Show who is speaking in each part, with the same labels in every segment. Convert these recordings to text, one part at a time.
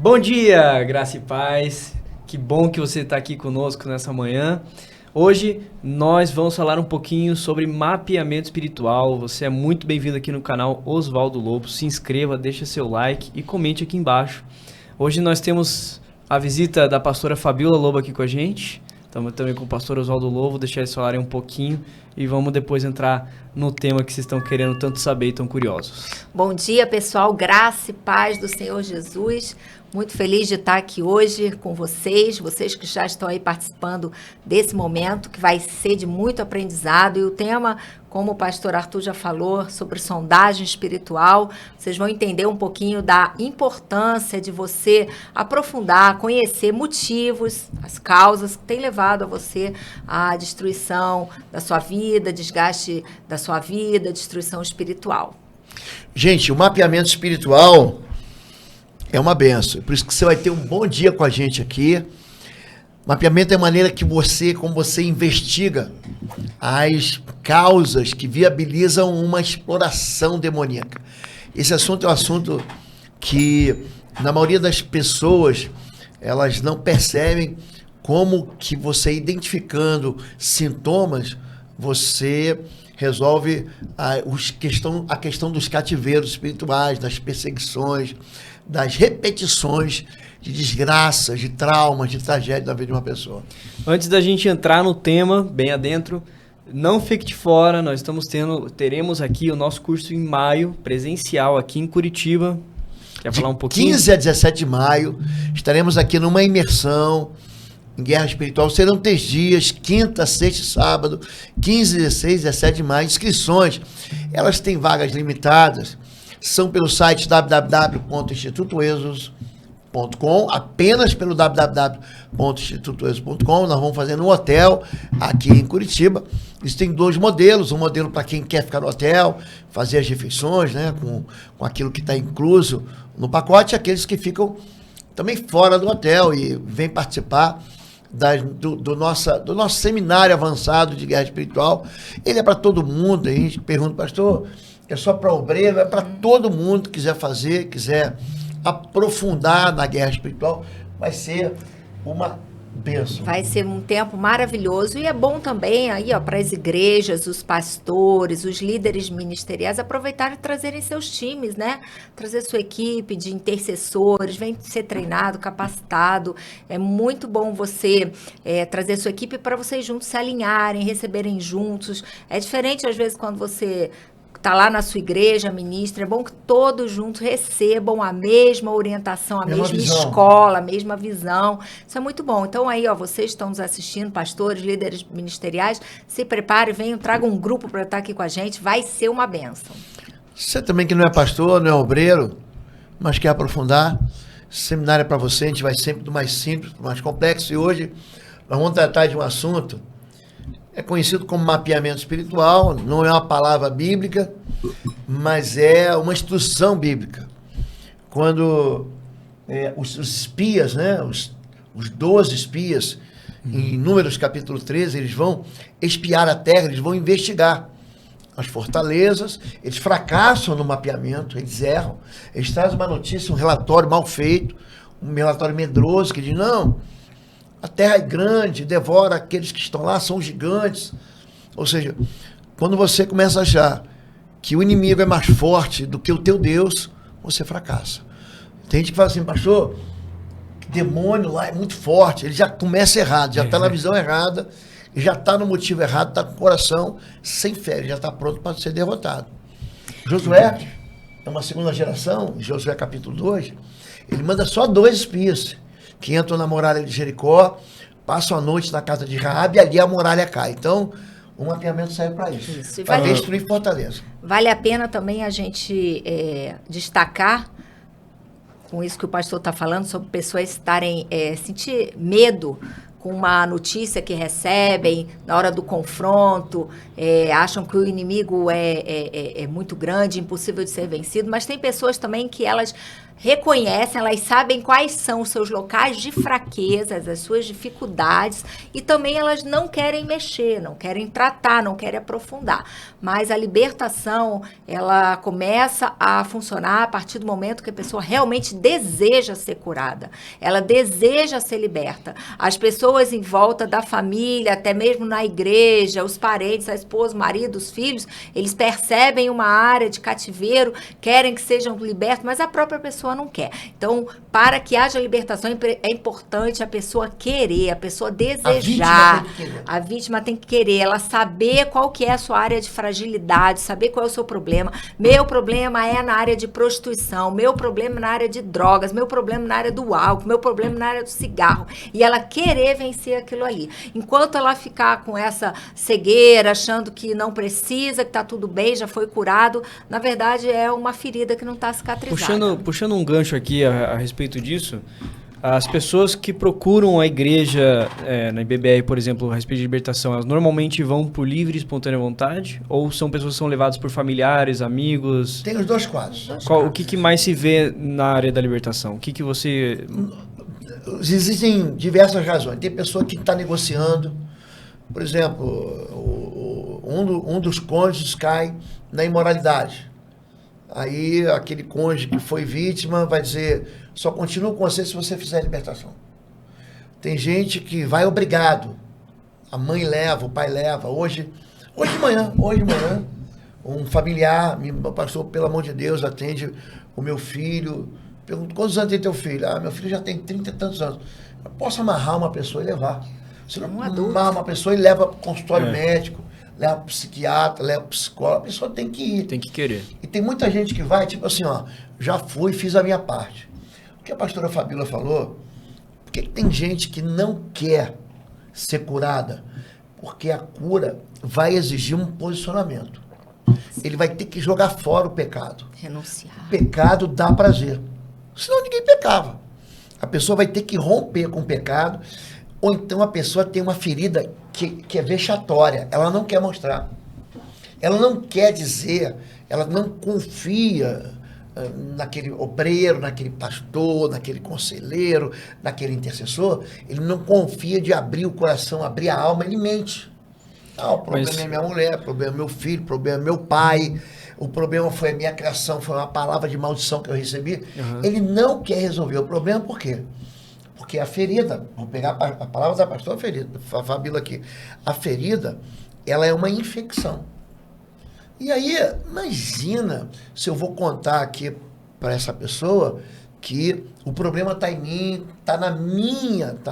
Speaker 1: Bom dia, graça e paz. Que bom que você está aqui conosco nessa manhã. Hoje nós vamos falar um pouquinho sobre mapeamento espiritual. Você é muito bem-vindo aqui no canal Oswaldo Lobo. Se inscreva, deixa seu like e comente aqui embaixo. Hoje nós temos a visita da pastora Fabiola Lobo aqui com a gente. Estamos também com o pastor Oswaldo Lobo. Vou deixar eles falarem um pouquinho e vamos depois entrar no tema que vocês estão querendo tanto saber e tão curiosos.
Speaker 2: Bom dia, pessoal. Graça e paz do Senhor Jesus. Muito feliz de estar aqui hoje com vocês que já estão aí participando desse momento, que vai ser de muito aprendizado. E o tema, como o pastor Arthur já falou, sobre sondagem espiritual, vocês vão entender um pouquinho da importância de você aprofundar, conhecer motivos, as causas que têm levado a você à destruição da sua vida, desgaste da sua vida, destruição espiritual.
Speaker 3: Gente, o mapeamento espiritual é uma benção. Por isso que você vai ter um bom dia com a gente aqui. Mapeamento é a maneira que como você investiga as causas que viabilizam uma exploração demoníaca. Esse assunto é um assunto que, na maioria das pessoas, elas não percebem como que você, identificando sintomas, você resolve a questão dos cativeiros espirituais, das perseguições, das repetições de desgraças, de traumas, de tragédia na vida de uma pessoa.
Speaker 1: Antes da gente entrar no tema, bem adentro, não fique de fora, nós teremos aqui o nosso curso em maio, presencial aqui em Curitiba. Quer falar um pouquinho?
Speaker 3: 15 a 17 de maio, estaremos aqui numa imersão em guerra espiritual. Serão 3 dias, quinta, sexta e sábado, 15, 16, 17 de maio. Inscrições, elas têm vagas limitadas, são pelo site www.institutoexos.com, apenas pelo www.institutoexos.com. Nós vamos fazer no hotel aqui em Curitiba. Isso tem 2 modelos, um modelo para quem quer ficar no hotel, fazer as refeições, né, com aquilo que está incluso no pacote, e aqueles que ficam também fora do hotel e vêm participar do nosso seminário avançado de guerra espiritual. Ele é para todo mundo. A gente pergunta, pastor, é só para obreiro? É para todo mundo que quiser fazer, quiser aprofundar na guerra espiritual. Vai ser uma bênção.
Speaker 2: Vai ser um tempo maravilhoso e é bom também aí, para as igrejas, os pastores, os líderes ministeriais aproveitarem e trazerem seus times, né? Trazer sua equipe de intercessores, vem ser treinado, capacitado. É muito bom você trazer sua equipe para vocês juntos se alinharem, receberem juntos. É diferente às vezes quando você está lá na sua igreja, ministra, é bom que todos juntos recebam a mesma orientação, a mesma escola, a mesma visão. Isso é muito bom. Então aí, vocês estão nos assistindo, pastores, líderes ministeriais, se preparem, venham, tragam um grupo para estar aqui com a gente, vai ser uma bênção.
Speaker 3: Você também que não é pastor, não é obreiro, mas quer aprofundar, esse seminário é para você. A gente vai sempre do mais simples para o mais complexo, e hoje nós vamos tratar de um assunto. É conhecido como mapeamento espiritual, não é uma palavra bíblica, mas é uma instrução bíblica. Quando os espias, né, os 12 espias, em Números capítulo 13, eles vão espiar a terra, eles vão investigar as fortalezas, eles fracassam no mapeamento, eles erram, eles trazem uma notícia, um relatório mal feito, um relatório medroso, que diz, não, a terra é grande, devora aqueles que estão lá, são gigantes. Ou seja, quando você começa a achar que o inimigo é mais forte do que o teu Deus, você fracassa. Tem gente que fala assim, pastor, que demônio lá é muito forte. Ele já começa errado, já está na visão errada, já está no motivo errado, está com o coração sem fé, ele já está pronto para ser derrotado. Josué é uma segunda geração, Josué capítulo 2, ele manda só 2 espias, que entram na muralha de Jericó, passam a noite na casa de Raabe, e ali a muralha cai. Então, o mapeamento serve para isso, para destruir fortaleza.
Speaker 2: Vale a pena também a gente destacar, com isso que o pastor está falando, sobre pessoas estarem, sentir medo com uma notícia que recebem na hora do confronto, acham que o inimigo é muito grande, impossível de ser vencido, mas tem pessoas também que elas reconhecem, elas sabem quais são os seus locais de fraquezas, as suas dificuldades, e também elas não querem mexer, não querem tratar, não querem aprofundar. Mas a libertação, ela começa a funcionar a partir do momento que a pessoa realmente deseja ser curada, ela deseja ser liberta. As pessoas em volta da família, até mesmo na igreja, os parentes, a esposa, o marido, os filhos, eles percebem uma área de cativeiro, querem que sejam libertos, mas a própria pessoa não quer. Então, para que haja libertação, é importante a pessoa querer, a pessoa desejar. A vítima tem que querer, ela saber qual que é a sua área de fragilidade, saber qual é o seu problema. Meu problema é na área de prostituição, meu problema é na área de drogas, meu problema é na área do álcool, meu problema é na área do cigarro. E ela querer vencer aquilo ali. Enquanto ela ficar com essa cegueira, achando que não precisa, que está tudo bem, já foi curado, na verdade é uma ferida que não está cicatrizada.
Speaker 1: Puxando um gancho aqui a respeito disso, as pessoas que procuram a igreja, na IBBR, por exemplo, a respeito de libertação, elas normalmente vão por livre e espontânea vontade? Ou são pessoas que são levadas por familiares, amigos?
Speaker 3: Tem os dois quadros.
Speaker 1: O que mais se vê na área da libertação? O que você...
Speaker 3: Existem diversas razões. Tem pessoa que está negociando. Por exemplo, um dos cônjuges cai na imoralidade. Aí aquele cônjuge que foi vítima vai dizer, só continuo com você se você fizer a libertação. Tem gente que vai obrigado. A mãe leva, o pai leva. Hoje de manhã, um familiar me passou, pelo amor de Deus, atende o meu filho. Pergunto, quantos anos tem teu filho? Ah, meu filho já tem 30 e tantos anos. Eu posso amarrar uma pessoa e levar. Você não amarra uma pessoa e leva para o consultório médico, leva para o psiquiatra, leva para o psicólogo. A pessoa tem que ir.
Speaker 1: Tem que querer.
Speaker 3: E tem muita gente que vai, tipo assim, ó, já fui, fiz a minha parte. O que a pastora Fabíola falou, por que tem gente que não quer ser curada? Porque a cura vai exigir um posicionamento. Ele vai ter que jogar fora o pecado.
Speaker 2: Renunciar.
Speaker 3: O pecado dá prazer. Senão ninguém pecava. A pessoa vai ter que romper com o pecado, ou então a pessoa tem uma ferida que é vexatória. Ela não quer mostrar. Ela não quer dizer, ela não confia naquele obreiro, naquele pastor, naquele conselheiro, naquele intercessor. Ele não confia de abrir o coração, abrir a alma, ele mente. Ah, o problema é minha mulher, o problema é meu filho, o problema é meu pai, o problema foi a minha criação, foi uma palavra de maldição que eu recebi. Uhum. Ele não quer resolver o problema, por quê? Porque a ferida, vou pegar a palavra da pastora Fabíola aqui, a ferida, ela é uma infecção. E aí, imagina se eu vou contar aqui para essa pessoa que o problema está em mim, está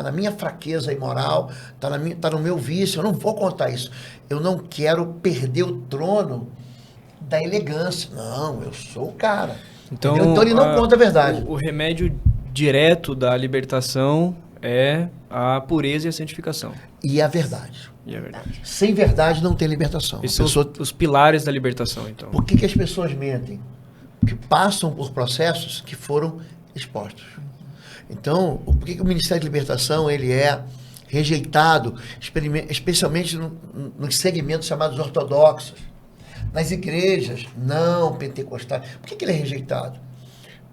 Speaker 3: na minha fraqueza imoral, está no meu vício. Eu não vou contar isso. Eu não quero perder o trono da elegância. Não, eu sou o cara. Então ele não conta a verdade.
Speaker 1: O remédio direto da libertação é a pureza e a santificação.
Speaker 3: E a verdade. Sem verdade não tem libertação.
Speaker 1: Esses são os pilares da libertação, então.
Speaker 3: Por que as pessoas mentem? Porque passam por processos que foram expostos. Então, por que o Ministério de Libertação ele é rejeitado, especialmente nos segmentos chamados ortodoxos, nas igrejas não pentecostais? Por que ele é rejeitado?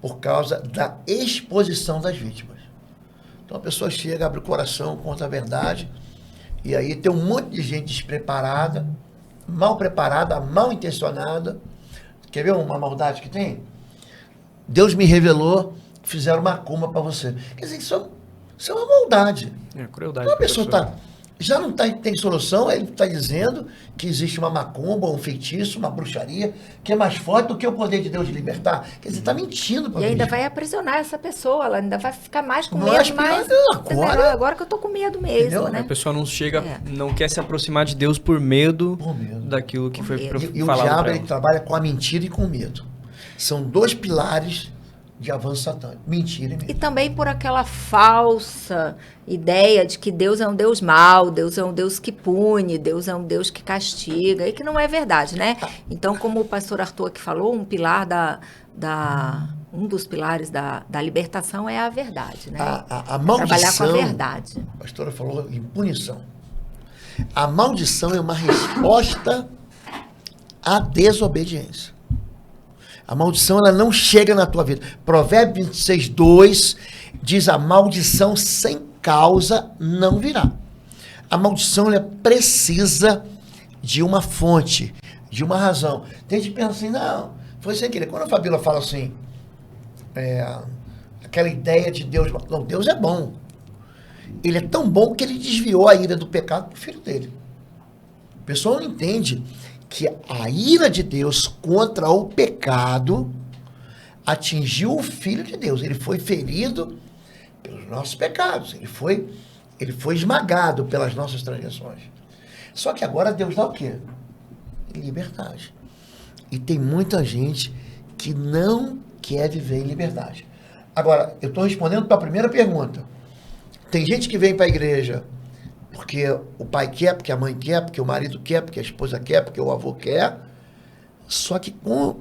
Speaker 3: Por causa da exposição das vítimas. Então a pessoa chega, abre o coração, conta a verdade, e aí tem um monte de gente despreparada, mal preparada, mal intencionada. Quer ver uma maldade que tem? Deus me revelou que fizeram macumba para você. Quer dizer, isso é uma maldade.
Speaker 1: É crueldade.
Speaker 3: Então a pessoa já não tem solução, ele está dizendo que existe uma macumba, um feitiço, uma bruxaria, que é mais forte do que o poder de Deus de libertar. Quer dizer, está mentindo para mim.
Speaker 2: E ainda vai aprisionar essa pessoa, ela ainda vai ficar mais com
Speaker 3: Mas
Speaker 2: medo, mais. Agora que eu tô com medo mesmo, entendeu? Né?
Speaker 1: A pessoa não chega, não quer se aproximar de Deus por medo daquilo que foi falado.
Speaker 3: E o diabo ele trabalha com a mentira e com o medo. São dois pilares de avanço satânico. Mentira e medo.
Speaker 2: E também por aquela falsa ideia de que Deus é um Deus mau, Deus é um Deus que pune, Deus é um Deus que castiga, e que não é verdade, né? Então, como o pastor Arthur aqui falou, um dos pilares da libertação é a verdade, né?
Speaker 3: A maldição,
Speaker 2: trabalhar com a verdade.
Speaker 3: A pastora falou em punição. A maldição é uma resposta à desobediência. A maldição, ela não chega na tua vida. Provérbios 26, 2 diz: a maldição sem causa não virá. A maldição, ela precisa de uma fonte, de uma razão. Tem gente que pensa assim, não, foi sem querer. Quando a Fabíola fala assim, aquela ideia de Deus, não, Deus é bom. Ele é tão bom que ele desviou a ira do pecado para o filho dele. O pessoal não entende que a ira de Deus contra o pecado atingiu o Filho de Deus. Ele foi ferido pelos nossos pecados. Ele foi esmagado pelas nossas transgressões. Só que agora Deus dá o quê? Liberdade. E tem muita gente que não quer viver em liberdade. Agora, eu estou respondendo para a primeira pergunta. Tem gente que vem para a igreja porque o pai quer, porque a mãe quer, porque o marido quer, porque a esposa quer, porque o avô quer. Só que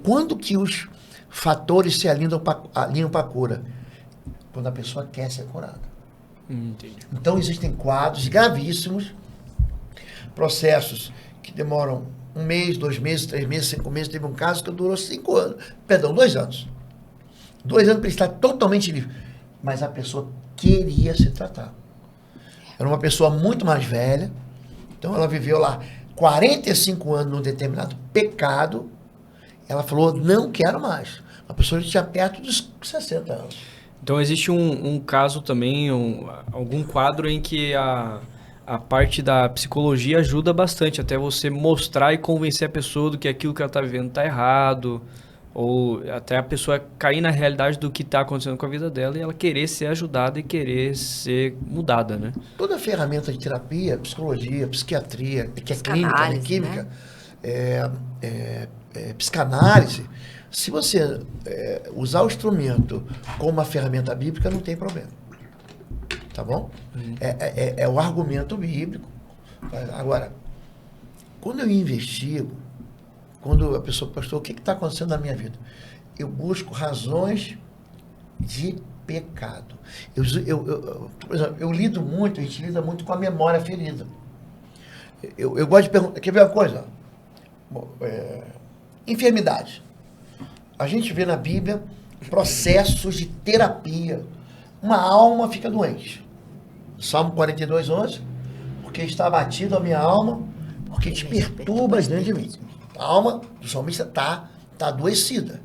Speaker 3: quando que os fatores se alinham para a cura? Quando a pessoa quer ser curada.
Speaker 1: Entendi.
Speaker 3: Então existem quadros gravíssimos, processos que demoram 1 mês, 2 meses, 3 meses, 5 meses. Teve um caso que durou 2 anos. 2 anos para ele estar totalmente livre. Mas a pessoa queria se tratar. Era uma pessoa muito mais velha, então ela viveu lá 45 anos num determinado pecado. Ela falou, não quero mais. A pessoa já tinha perto dos 60 anos.
Speaker 1: Então existe um caso também, algum quadro em que a parte da psicologia ajuda bastante, até você mostrar e convencer a pessoa do que aquilo que ela está vivendo está errado, ou até a pessoa cair na realidade do que está acontecendo com a vida dela e ela querer ser ajudada e querer ser mudada, né?
Speaker 3: Toda ferramenta de terapia, psicologia, psiquiatria, que é clínica, né? Química, psicanálise, se você usar o instrumento como uma ferramenta bíblica, não tem problema. Tá bom? É o argumento bíblico. Agora, quando eu investigo, quando a pessoa, pastor, o que está acontecendo na minha vida? Eu busco razões de pecado. Por exemplo, eu lido muito, a gente lida muito com a memória ferida. Eu gosto de perguntar, quer ver uma coisa? Enfermidade. A gente vê na Bíblia processos de terapia. Uma alma fica doente. Salmo 42, 11. Porque está abatido a minha alma, porque te perturbas dentro de mim. A alma do salmista está adoecida.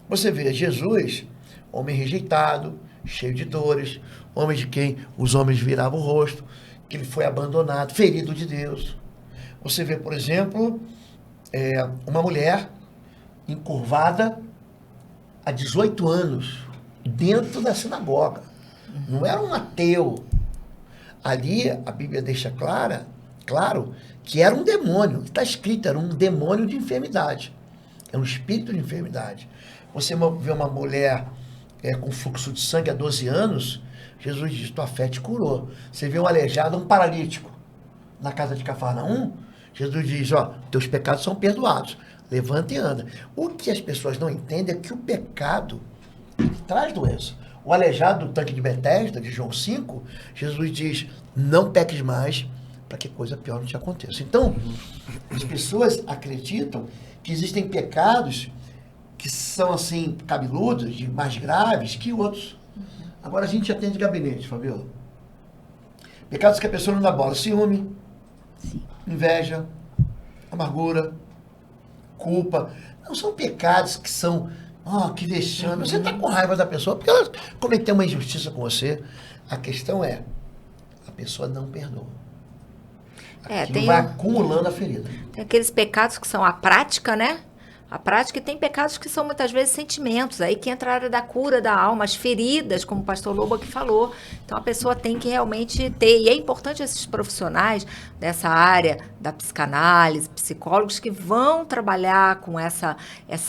Speaker 3: Você vê Jesus, homem rejeitado, cheio de dores, homem de quem os homens viravam o rosto, que ele foi abandonado, ferido de Deus. Você vê, por exemplo, uma mulher encurvada há 18 anos, dentro da sinagoga. Não era um ateu. Ali a Bíblia deixa claro, que era um demônio. Está escrito, era um demônio de enfermidade. É um espírito de enfermidade. Você vê uma mulher com fluxo de sangue há 12 anos, Jesus diz, tua fé te curou. Você vê um aleijado, um paralítico, na casa de Cafarnaum, Jesus diz, teus pecados são perdoados. Levanta e anda. O que as pessoas não entendem é que o pecado traz doença. O aleijado do tanque de Betesda, de João 5, Jesus diz, não peques mais, para que coisa pior não te aconteça. Então, as pessoas acreditam que existem pecados que são, assim, cabeludos, mais graves que outros. Agora, a gente atende gabinete, Fabiola. Pecados que a pessoa não dá bola. Ciúme, inveja, amargura, culpa. Não são pecados que são, que vexame. Você está com raiva da pessoa porque ela cometeu uma injustiça com você. A questão é, a pessoa não perdoa. Vai acumulando a ferida.
Speaker 2: Tem aqueles pecados que são a prática, né? A prática, e tem pecados que são muitas vezes sentimentos, aí que entra a área da cura da alma, as feridas, como o pastor Lobo aqui falou. Então a pessoa tem que realmente ter, e é importante esses profissionais dessa área da psicanálise, psicólogos que vão trabalhar com essa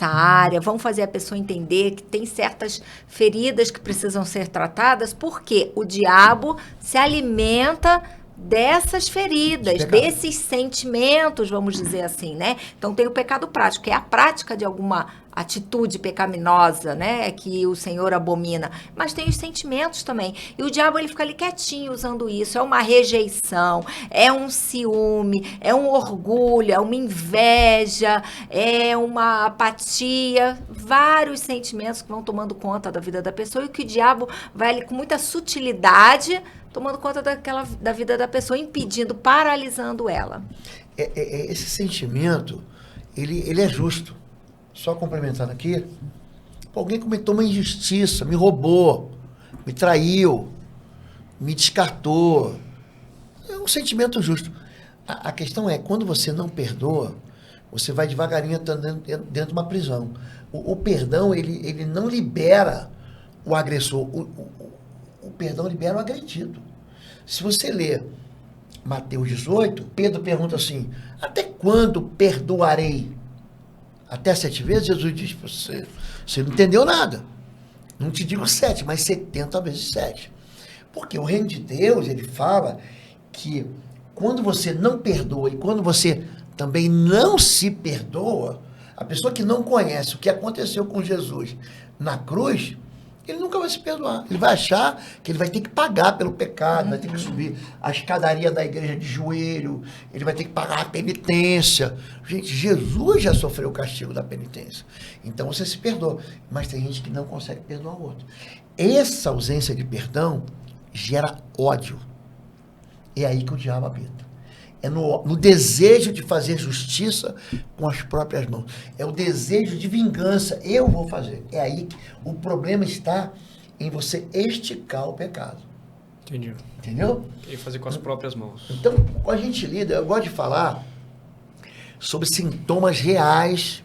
Speaker 2: área, vão fazer a pessoa entender que tem certas feridas que precisam ser tratadas, porque o diabo se alimenta dessas feridas, desses sentimentos, vamos dizer assim, né? Então tem o pecado prático, que é a prática de alguma atitude pecaminosa, né? Que o Senhor abomina. Mas tem os sentimentos também. E o diabo, ele fica ali quietinho usando isso. É uma rejeição, é um ciúme, é um orgulho, é uma inveja, é uma apatia. Vários sentimentos que vão tomando conta da vida da pessoa e que o diabo vai ali com muita sutilidade tomando conta da vida da pessoa, impedindo, paralisando ela.
Speaker 3: Esse sentimento, ele é justo. Só complementando aqui, alguém cometeu uma injustiça, me roubou, me traiu, me descartou. É um sentimento justo. A questão é, quando você não perdoa, você vai devagarinho entrando dentro de uma prisão. O perdão, ele não libera o agressor. O perdão libera o agredido. Se você ler Mateus 18, Pedro pergunta assim, até quando perdoarei? Até 7 vezes? Jesus diz para você, você não entendeu nada. Não te digo 7, mas 70 vezes 7. Porque o reino de Deus, ele fala que quando você não perdoa e quando você também não se perdoa, a pessoa que não conhece o que aconteceu com Jesus na cruz, ele nunca vai se perdoar. Ele vai achar que ele vai ter que pagar pelo pecado, vai ter que subir a escadaria da igreja de joelho, ele vai ter que pagar a penitência. Gente, Jesus já sofreu o castigo da penitência. Então você se perdoa. Mas tem gente que não consegue perdoar o outro. Essa ausência de perdão gera ódio. É aí que o diabo habita. É no desejo de fazer justiça com as próprias mãos. É o desejo de vingança. Eu vou fazer. É aí que o problema está em você esticar o pecado.
Speaker 1: Entendi.
Speaker 3: Entendeu?
Speaker 1: E fazer com as próprias mãos.
Speaker 3: Então, quando a gente lida, eu gosto de falar sobre sintomas reais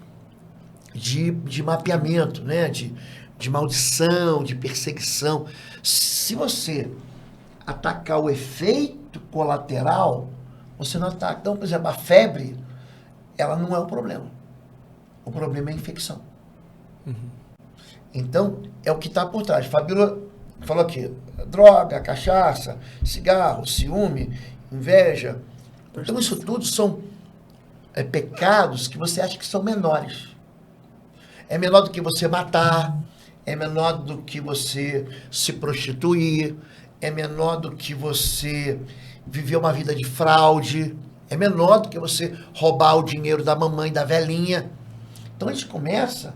Speaker 3: de mapeamento, né? De maldição, de perseguição. Se você atacar o efeito colateral, você não ataca. Então, por exemplo, a febre, ela não é o problema. O problema é a infecção. Uhum. Então, é o que está por trás. Fabíola falou aqui, droga, cachaça, cigarro, ciúme, inveja. Então, isso tudo são pecados que você acha que são menores. É menor do que você matar, é menor do que você se prostituir, é menor do que você viver uma vida de fraude, é menor do que você roubar o dinheiro da mamãe, da velhinha. Então a gente começa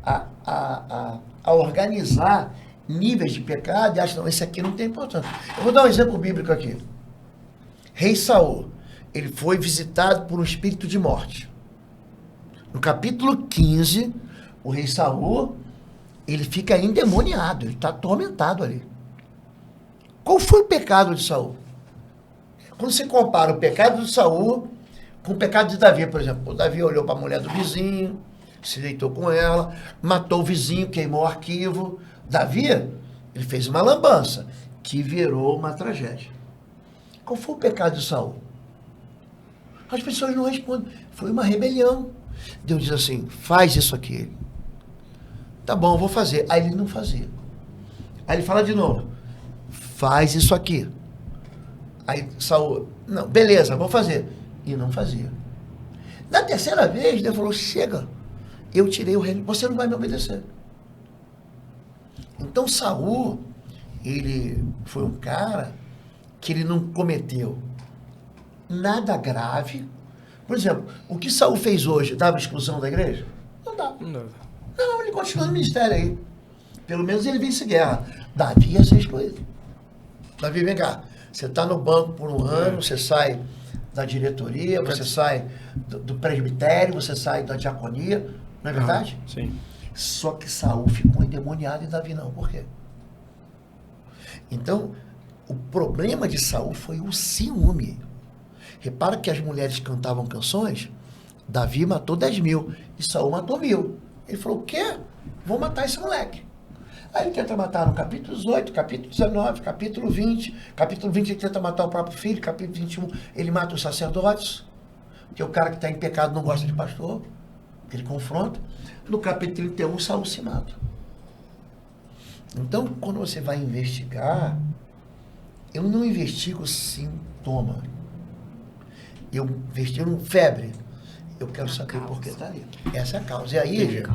Speaker 3: a organizar níveis de pecado e acha, não, esse aqui não tem importância. Eu vou dar um exemplo bíblico aqui. Rei Saul, ele foi visitado por um espírito de morte. No capítulo 15, o rei Saul, ele fica endemoniado, ele está atormentado ali. Qual foi o pecado de Saul? Quando você compara o pecado de Saul com o pecado de Davi, por exemplo, o Davi olhou para a mulher do vizinho, se deitou com ela, matou o vizinho, queimou o arquivo. Davi, ele fez uma lambança, que virou uma tragédia. Qual foi o pecado de Saul? As pessoas não respondem. Foi uma rebelião. Deus diz assim, faz isso aqui. Tá bom, vou fazer. Aí ele não fazia. Aí ele fala de novo, faz isso aqui. Aí Saul, não, beleza, vou fazer. E não fazia. Na terceira vez, Deus falou, chega, eu tirei o reino, você não vai me obedecer. Então Saul, ele foi um cara que ele não cometeu nada grave. Por exemplo, o que Saul fez hoje, dava exclusão da igreja? Não dá. Não, ele continua no ministério aí. Pelo menos ele vence guerra. Davi ia ser excluído. Davi, vem cá. Você está no banco por um ano, você sai da diretoria, você sai do presbitério, você sai da diaconia, não é verdade?
Speaker 1: Sim.
Speaker 3: Só que Saul ficou endemoniado e Davi não. Por quê? Então, o problema de Saul foi o ciúme. Repara que as mulheres cantavam canções, Davi matou 10.000 e Saul matou 1.000. Ele falou, o quê? Vou matar esse moleque. Aí ele tenta matar no capítulo 18, capítulo 19, capítulo 20. Capítulo 20 ele tenta matar o próprio filho. Capítulo 21 ele mata os sacerdotes. Porque o cara que está em pecado não gosta de pastor. Ele confronta. No capítulo 31, Saul se mata. Então, quando você vai investigar, Eu não investigo sintoma. Eu investigo febre. Eu quero saber por que está ali. Essa é a causa. E aí, gente,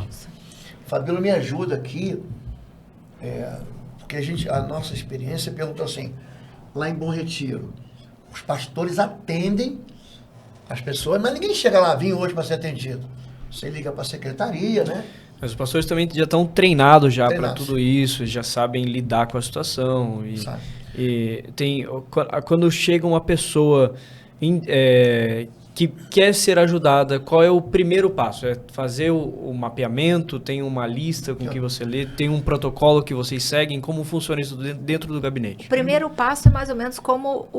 Speaker 3: Fabíola me ajuda aqui, porque a nossa experiência perguntou assim, lá em Bom Retiro, os pastores atendem as pessoas, mas ninguém chega lá, vim hoje para ser atendido. Você liga para a secretaria, né?
Speaker 1: Mas os pastores também já estão treinados para tudo isso, já sabem lidar com a situação. E quando chega uma pessoa que quer ser ajudada, qual é o primeiro passo? É fazer o mapeamento, tem uma lista com que você lê, tem um protocolo que vocês seguem? Como funciona isso dentro do gabinete?
Speaker 2: O primeiro passo é mais ou menos como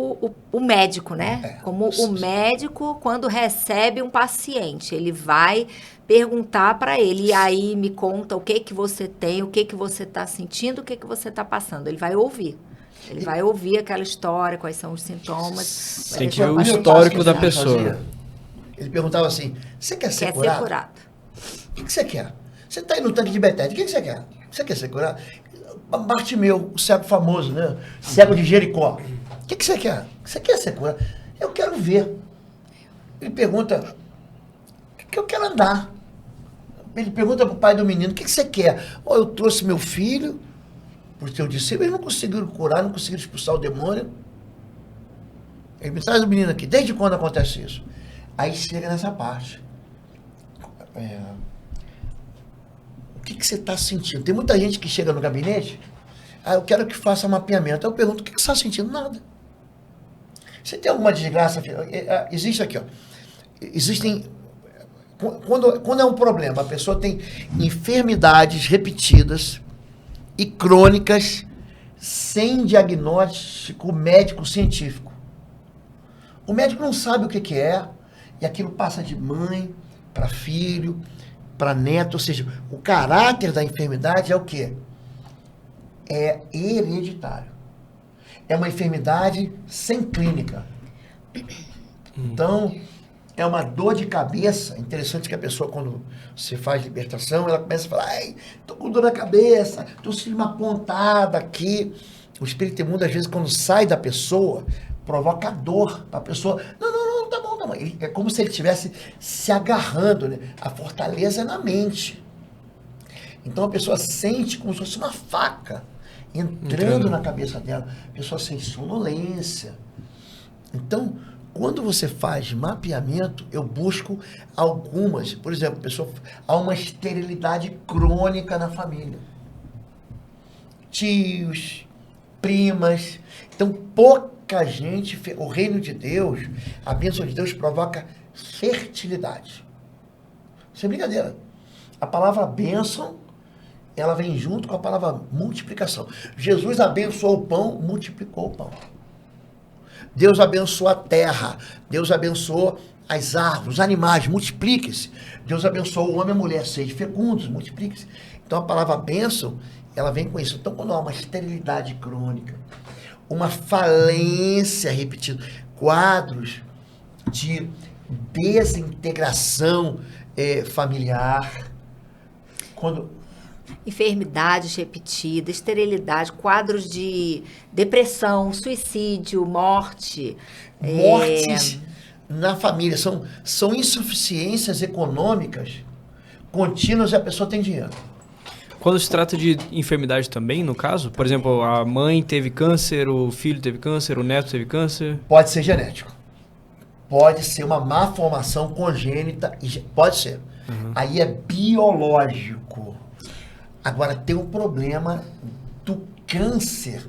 Speaker 2: o médico, né? Como o médico, quando recebe um paciente, ele vai perguntar para ele, e aí me conta o que você tem, o que você está sentindo, o que você está passando. Ele vai ouvir. Ele vai ouvir aquela história, quais são os sintomas.
Speaker 1: Tem que ver o histórico da pessoa.
Speaker 3: Ele perguntava assim, você quer ser curado?
Speaker 2: Quer ser curado.
Speaker 3: O que você quer? Você está aí no tanque de Betesda, o que você quer? Você quer ser curado? Bartimeu, o cego famoso, né? Cego de Jericó. O que você quer? Você quer ser curado? Eu quero ver. Ele pergunta, o que eu quero andar? Ele pergunta para o pai do menino, o que você quer? Eu trouxe meu filho para o teu discípulo, eles não conseguiram curar, não conseguiram expulsar o demônio. Ele me traz o menino aqui, desde quando acontece isso? Aí chega nessa parte. O que você está sentindo? Tem muita gente que chega no gabinete, eu quero que faça mapeamento. Eu pergunto, o que você está sentindo? Nada. Você tem alguma desgraça? Existe aqui, ó. Existem... Quando é um problema, a pessoa tem enfermidades repetidas e crônicas sem diagnóstico médico científico. O médico não sabe o que é, e aquilo passa de mãe para filho, para neto, ou seja, o caráter da enfermidade é o quê? É hereditário. É uma enfermidade sem clínica. Então, é uma dor de cabeça. Interessante que a pessoa, quando você faz libertação, ela começa a falar, tô com dor na cabeça, tô sentindo uma pontada aqui. O espírito imundo, às vezes, quando sai da pessoa, provoca dor para a pessoa. Não, tá bom. É como se ele estivesse se agarrando, né? A fortaleza é na mente. Então, a pessoa sente como se fosse uma faca entrando na cabeça dela. A pessoa sente sonolência. Então, quando você faz mapeamento, eu busco algumas, por exemplo, há uma esterilidade crônica na família. Tios, primas. Então, pouca gente, o reino de Deus, a bênção de Deus provoca fertilidade. Sem brincadeira. A palavra bênção, ela vem junto com a palavra multiplicação. Jesus abençoou o pão, multiplicou o pão. Deus abençoou a terra, Deus abençoou as árvores, os animais, multiplique-se. Deus abençoou o homem e a mulher, sejam fecundos, multiplique-se. Então a palavra bênção, ela vem com isso. Então quando há uma esterilidade crônica, uma falência repetida, quadros de desintegração familiar,
Speaker 2: enfermidades repetidas, esterilidade, quadros de depressão, suicídio, morte.
Speaker 3: Mortes na família. São insuficiências econômicas contínuas e a pessoa tem dinheiro.
Speaker 1: Quando se trata de enfermidade também, no caso, por exemplo, a mãe teve câncer, o filho teve câncer, o neto teve câncer?
Speaker 3: Pode ser genético. Pode ser uma má formação congênita. Pode ser. Aí é biológico. Agora, tem um problema do câncer,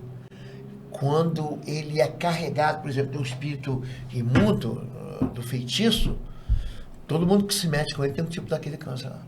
Speaker 3: quando ele é carregado, por exemplo, tem um espírito imundo, do feitiço, todo mundo que se mete com ele tem um tipo daquele câncer lá.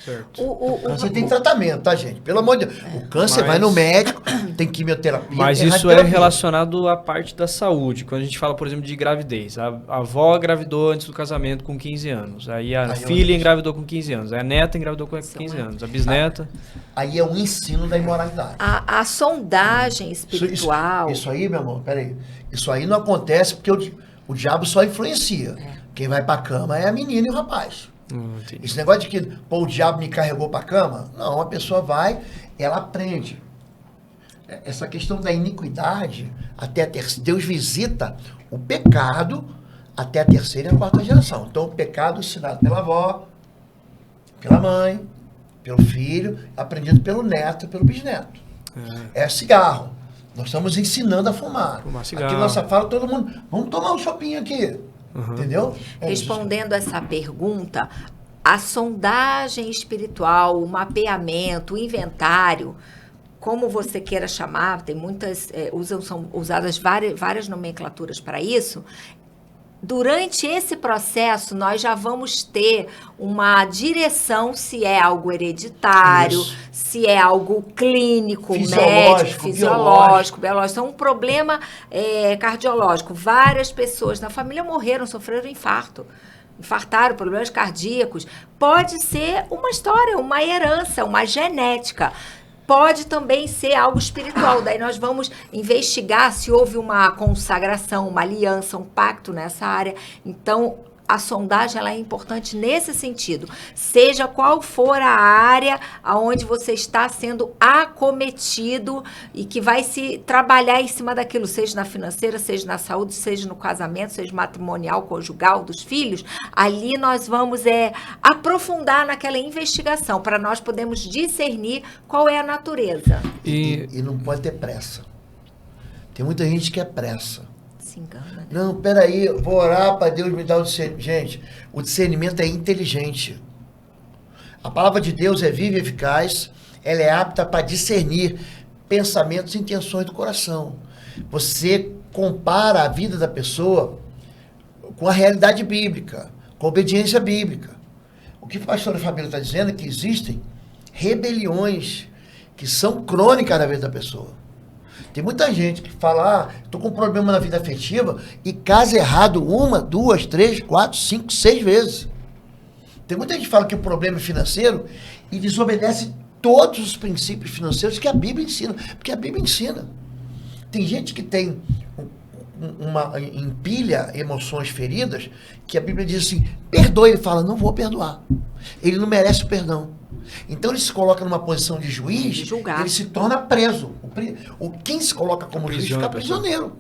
Speaker 1: Certo.
Speaker 3: O câncer tem tratamento, tá, gente? Pelo amor de Deus. O câncer vai no médico, tem quimioterapia.
Speaker 1: Mas isso é relacionado à parte da saúde. Quando a gente fala, por exemplo, de gravidez. A avó engravidou antes do casamento com 15 anos. Aí a filha engravidou com 15 anos. Aí a neta engravidou com 15 anos. A bisneta...
Speaker 3: Aí é o ensino da imoralidade.
Speaker 2: A sondagem espiritual...
Speaker 3: Isso aí, meu amor, peraí. Isso aí não acontece porque o diabo só influencia. Quem vai pra cama é a menina e o rapaz. Esse negócio de que o diabo me carregou pra cama, não, a pessoa vai, ela aprende. essa questão da iniquidade, até a Deus visita o pecado até a terceira e a quarta geração. Então, o pecado ensinado pela avó, pela mãe, pelo filho, aprendido pelo neto, pelo bisneto. É cigarro. Nós estamos ensinando a fumar. Aqui nossa fala, todo mundo, vamos tomar um chopinho aqui. Entendeu?
Speaker 2: Respondendo essa pergunta, a sondagem espiritual, o mapeamento, o inventário, como você queira chamar, tem muitas, são usadas várias nomenclaturas para isso. Durante esse processo, nós já vamos ter uma direção se é algo hereditário, se é algo clínico, médico, fisiológico, biológico. Então, um problema cardiológico. Várias pessoas na família morreram, sofreram infartaram, problemas cardíacos. Pode ser uma história, uma herança, uma genética. Pode também ser algo espiritual. Daí nós vamos investigar se houve uma consagração, uma aliança, um pacto nessa área. Então, a sondagem ela é importante nesse sentido. Seja qual for a área onde você está sendo acometido e que vai se trabalhar em cima daquilo, seja na financeira, seja na saúde, seja no casamento, seja matrimonial, conjugal, dos filhos, ali nós vamos aprofundar naquela investigação para nós podermos discernir qual é a natureza.
Speaker 3: E não pode ter pressa. Tem muita gente que é pressa.
Speaker 2: Engana, né?
Speaker 3: Não, peraí, vou orar para Deus me dar o discernimento. Gente, o discernimento é inteligente. A palavra de Deus é viva e eficaz, ela é apta para discernir pensamentos e intenções do coração. Você compara a vida da pessoa com a realidade bíblica, com a obediência bíblica. O que a pastora Fabíola está dizendo é que existem rebeliões que são crônicas na vida da pessoa. Tem muita gente que fala, estou com um problema na vida afetiva e casa errado 1, 2, 3, 4, 5, 6 vezes. Tem muita gente que fala que o problema é financeiro e desobedece todos os princípios financeiros que a Bíblia ensina, porque a Bíblia ensina. Tem gente que tem empilha emoções feridas, que a Bíblia diz assim, perdoa, ele fala, não vou perdoar. Ele não merece o perdão. Então ele se coloca numa posição de juiz, ele se torna preso. Quem se coloca como juiz fica prisioneiro.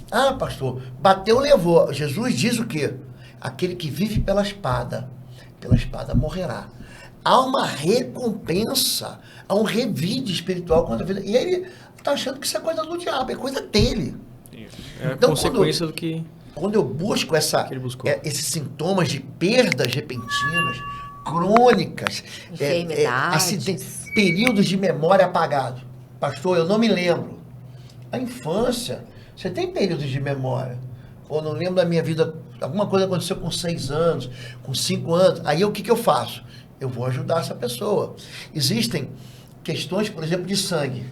Speaker 3: Ah, pastor, bateu, levou. Jesus diz o quê? Aquele que vive pela espada morrerá. Há uma recompensa, há um revide espiritual contra a vida. E ele está achando que isso é coisa do diabo, é coisa dele.
Speaker 1: É então, consequência do que...
Speaker 3: Quando eu busco esses sintomas de perdas repentinas, crônicas,
Speaker 2: enfermidades,
Speaker 3: períodos de memória apagado. Pastor, eu não me lembro. A infância, você tem períodos de memória. Ou não lembro da minha vida, alguma coisa aconteceu com 6 anos, com 5 anos. Aí o que eu faço? Eu vou ajudar essa pessoa. Existem questões, por exemplo, de sangue.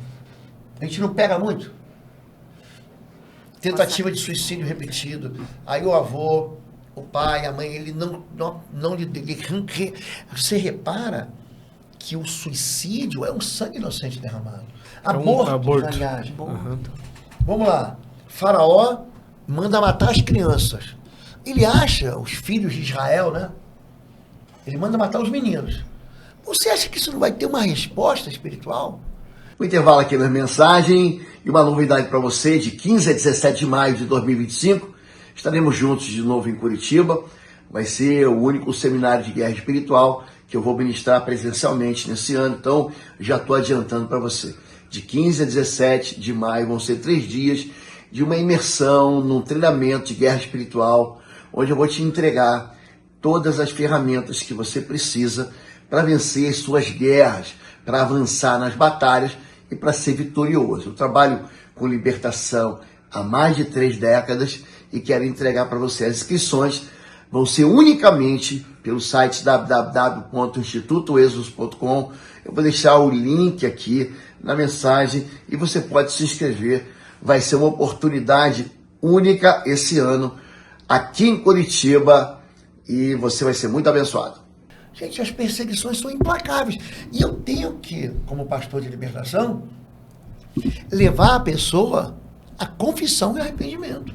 Speaker 3: A gente não pega muito. Tentativa de suicídio repetido. Aí o avô, o pai, a mãe, ele você repara que o suicídio é um sangue inocente derramado. Aborto. Aliás. Vamos lá. Faraó manda matar as crianças. Ele acha os filhos de Israel, né? Ele manda matar os meninos. Você acha que isso não vai ter uma resposta espiritual? O intervalo aqui na mensagem e uma novidade para você, de 15 a 17 de maio de 2025, estaremos juntos de novo em Curitiba. Vai ser o único seminário de guerra espiritual que eu vou ministrar presencialmente nesse ano, então já estou adiantando para você. De 15 a 17 de maio vão ser 3 dias de uma imersão num treinamento de guerra espiritual, onde eu vou te entregar todas as ferramentas que você precisa para vencer as suas guerras, para avançar nas batalhas e para ser vitorioso. Eu trabalho com libertação há mais de 3 décadas e quero entregar para você. As inscrições vão ser unicamente pelo site www.institutoexos.com. Eu vou deixar o link aqui na mensagem e você pode se inscrever. Vai ser uma oportunidade única esse ano aqui em Curitiba e você vai ser muito abençoado. Gente, as perseguições são implacáveis. E eu tenho que, como pastor de libertação, levar a pessoa à confissão e arrependimento.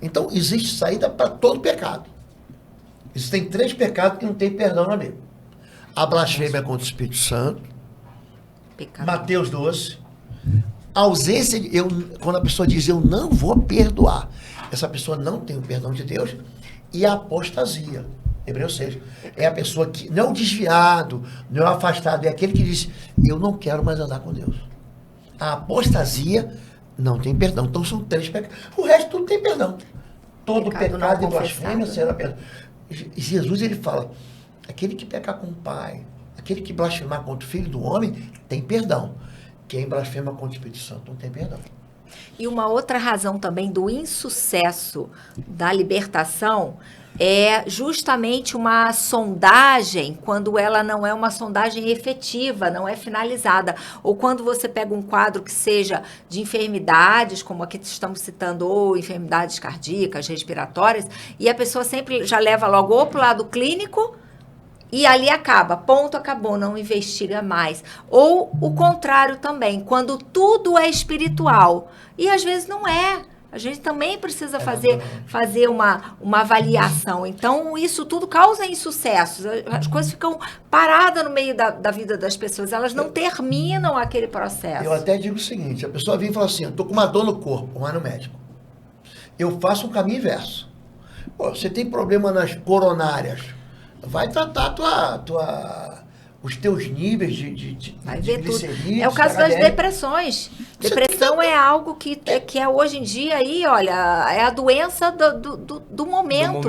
Speaker 3: Então, existe saída para todo pecado. Existem 3 pecados que não tem perdão na Bíblia. A blasfêmia contra o Espírito Santo, Mateus 12, A ausência, quando a pessoa diz eu não vou perdoar, essa pessoa não tem o perdão de Deus, e a apostasia. Hebreus 6. É a pessoa que não é o desviado, não é o afastado, é aquele que diz eu não quero mais andar com Deus. A apostasia não tem perdão. Então são 3 pecados. O resto tudo tem perdão. Todo pecado e blasfêmia será perdão. Jesus, ele fala, aquele que pecar com o pai, aquele que blasfemar contra o Filho do Homem, tem perdão. Quem blasfema contra o Espírito Santo não tem perdão.
Speaker 2: E uma outra razão também do insucesso da libertação é justamente uma sondagem, quando ela não é uma sondagem efetiva, não é finalizada. Ou quando você pega um quadro que seja de enfermidades, como aqui estamos citando, ou enfermidades cardíacas, respiratórias, e a pessoa sempre já leva logo ou para o lado clínico, e ali acaba, ponto, acabou, não investiga mais. Ou o contrário também, quando tudo é espiritual. E às vezes não é. A gente também precisa fazer uma avaliação. Então, isso tudo causa insucessos. As coisas ficam paradas no meio da vida das pessoas. Elas não terminam aquele processo.
Speaker 3: Eu até digo o seguinte, a pessoa vem e fala assim, eu estou com uma dor no corpo, vai no médico. Eu faço um caminho inverso. Pô, você tem problema nas coronárias, vai tratar os teus níveis de
Speaker 2: vai ver tudo.
Speaker 3: glicerídeos.
Speaker 2: É o caso das depressões. Depressão é algo que é hoje em dia aí, olha, é a doença do momento.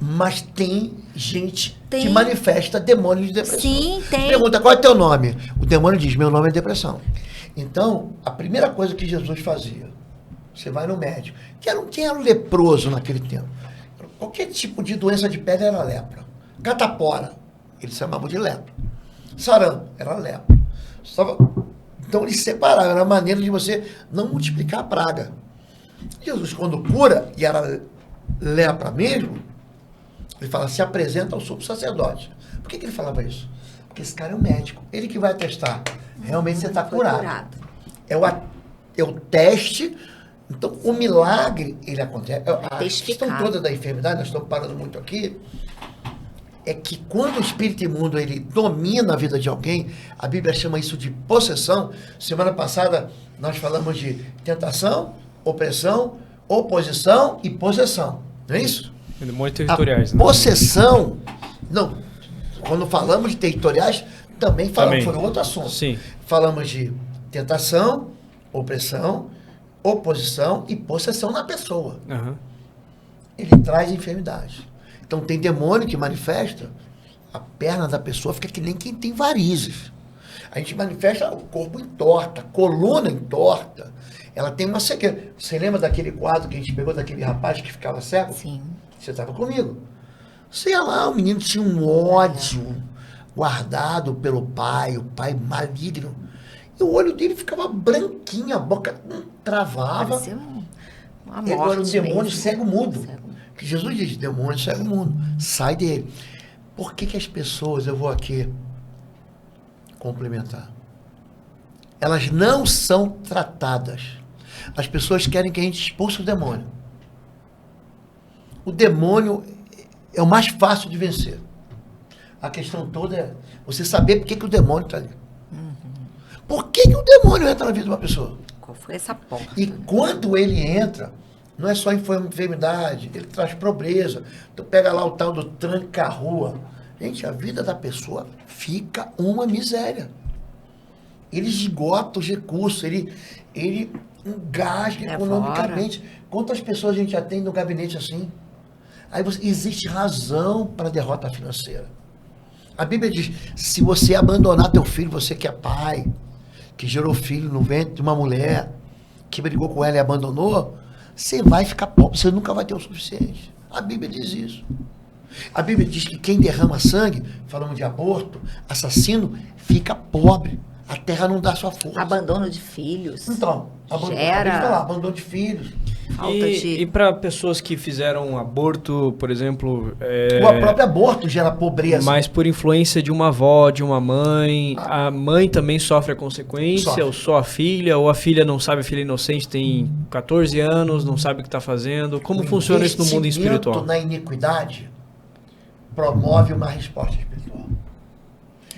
Speaker 3: Mas tem gente que manifesta demônio de depressão.
Speaker 2: Sim, tem.
Speaker 3: Pergunta, qual é o teu nome? O demônio diz, meu nome é depressão. Então, a primeira coisa que Jesus fazia, você vai no médico, quem era o leproso naquele tempo? Qualquer tipo de doença de pele era lepra. Catapora, eles chamavam de lepra. Sarampo, era lepra. Então eles separaram, era a maneira de você não multiplicar a praga. Jesus, quando cura, e era lepra mesmo, ele fala, se apresenta ao sumo sacerdote. Por que ele falava isso? Porque esse cara é um médico. Ele que vai atestar. Realmente você está curado. É o teste. Então, o milagre, ele acontece. A questão toda da enfermidade, nós estamos parando muito aqui, é que quando o espírito imundo ele domina a vida de alguém, a Bíblia chama isso de possessão. Semana passada nós falamos de tentação, opressão, oposição e possessão. Não é isso?
Speaker 1: Demônios territoriais.
Speaker 3: A possessão, não, quando falamos de territoriais, também falamos, foi outro assunto.
Speaker 1: Sim.
Speaker 3: Falamos de tentação, opressão, oposição e possessão na pessoa.
Speaker 1: Uhum.
Speaker 3: Ele traz enfermidade. Então tem demônio que manifesta, a perna da pessoa fica que nem quem tem varizes. A gente manifesta o corpo entorta, a coluna entorta. Ela tem uma cegueira. Você lembra daquele quadro que a gente pegou daquele rapaz que ficava cego?
Speaker 2: Sim.
Speaker 3: Você estava comigo. Você ia lá, o menino tinha um ódio guardado pelo pai, o pai maligno. E o olho dele ficava branquinho, a boca travava.
Speaker 2: Parecia uma morte.
Speaker 3: Agora o demônio
Speaker 2: mesmo.
Speaker 3: cego-mudo. Que Jesus diz, demônio cego-mudo, sai dele. Por que as pessoas, eu vou aqui complementar, elas não são tratadas? As pessoas querem que a gente expulse o demônio. O demônio é o mais fácil de vencer. A questão toda é você saber por que o demônio está ali. Por que o demônio entra na vida de uma pessoa?
Speaker 2: Qual foi essa porta?
Speaker 3: E quando ele entra, não é só enfermidade, ele traz pobreza. Tu pega lá o tal do tranca-rua. Gente, a vida da pessoa fica uma miséria. Ele esgota os recursos, ele engasga economicamente. Quantas pessoas a gente já tem no gabinete assim? Aí existe razão para a derrota financeira. A Bíblia diz, se você abandonar teu filho, você que é pai, que gerou filho no ventre de uma mulher, que brigou com ela e abandonou, você vai ficar pobre, você nunca vai ter o suficiente. A Bíblia diz isso. A Bíblia diz que quem derrama sangue, falamos de aborto, assassino, fica pobre. A terra não dá sua força.
Speaker 2: Abandono de filhos.
Speaker 3: Então, abandono de filhos.
Speaker 1: E para pessoas que fizeram um aborto, por exemplo...
Speaker 3: O próprio aborto gera pobreza.
Speaker 1: Mas por influência de uma avó, de uma mãe, a mãe também sofre a consequência, ou só a filha, ou a filha não sabe, a filha inocente tem 14 anos, não sabe o que está fazendo. Como funciona isso no mundo espiritual?
Speaker 3: Na iniquidade promove uma resposta espiritual.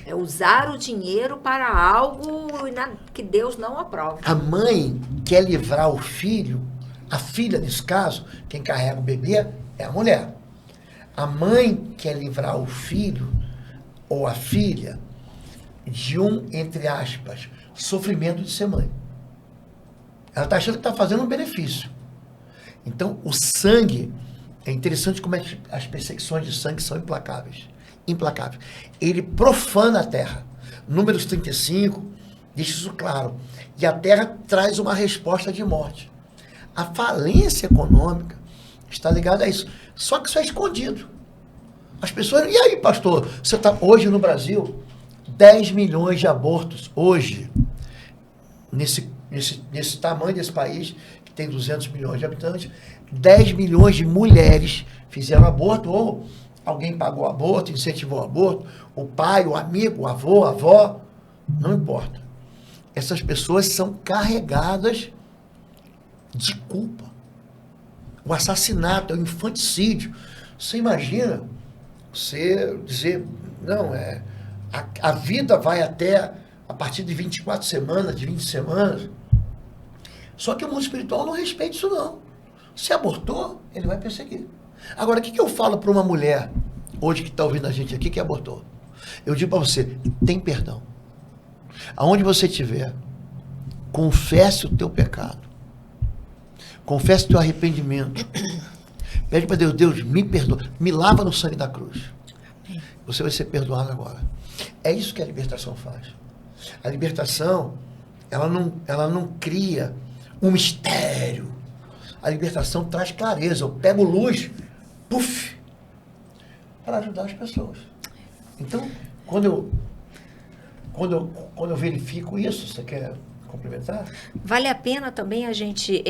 Speaker 2: É usar o dinheiro para algo que Deus não aprova.
Speaker 3: A mãe quer livrar o filho, a filha nesse caso, quem carrega o bebê é a mulher. A mãe quer livrar o filho ou a filha de entre aspas, sofrimento de ser mãe. Ela está achando que está fazendo um benefício. Então, o sangue, é interessante como as perseguições de sangue são implacáveis. Implacáveis. Ele profana a terra. Números 35 deixa isso claro. E a terra traz uma resposta de morte. A falência econômica está ligada a isso. Só que isso é escondido. As pessoas... E aí, pastor? Você está hoje no Brasil, 10 milhões de abortos. Hoje, nesse tamanho desse país, que tem 200 milhões de habitantes, 10 milhões de mulheres fizeram aborto, ou alguém pagou aborto, incentivou o aborto, o pai, o amigo, o avô, a avó, não importa. Essas pessoas são carregadas de culpa. O assassinato, o infanticídio. Você imagina você dizer, não, a vida vai até a partir de 24 semanas, de 20 semanas. Só que o mundo espiritual não respeita isso, não. Se abortou, ele vai perseguir. Agora, o que eu falo para uma mulher, hoje que está ouvindo a gente aqui, que abortou? Eu digo para você, tem perdão. Aonde você estiver, confesse o teu pecado. Confesse o teu arrependimento. Pede para Deus, Deus, me perdoa. Me lava no sangue da cruz. Você vai ser perdoado agora. É isso que a libertação faz. A libertação, ela não cria um mistério. A libertação traz clareza. Eu pego luz, puf, para ajudar as pessoas. Então, quando eu verifico isso, você quer complementar?
Speaker 2: Vale a pena também a gente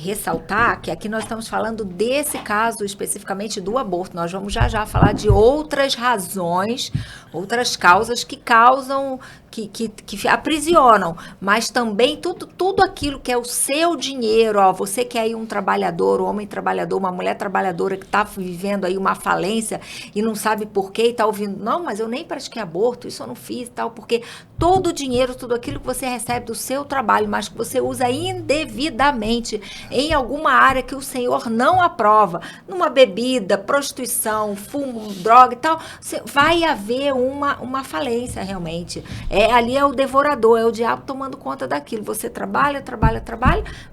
Speaker 2: ressaltar que aqui nós estamos falando desse caso especificamente do aborto. Nós vamos já falar de outras razões, outras causas que causam, que aprisionam, mas também tudo aquilo que é o seu dinheiro, ó, você que é aí um trabalhador, um homem trabalhador, uma mulher trabalhadora que está vivendo aí uma falência e não sabe por quê e está ouvindo, não, mas eu nem pratiquei aborto, isso eu não fiz e tal, porque todo o dinheiro, tudo aquilo que você recebe do seu trabalho, mas que você usa indevidamente em alguma área que o Senhor não aprova, numa bebida, prostituição, fumo, droga e tal, vai haver uma falência realmente. Ali é o devorador, é o diabo tomando conta daquilo. Você trabalha,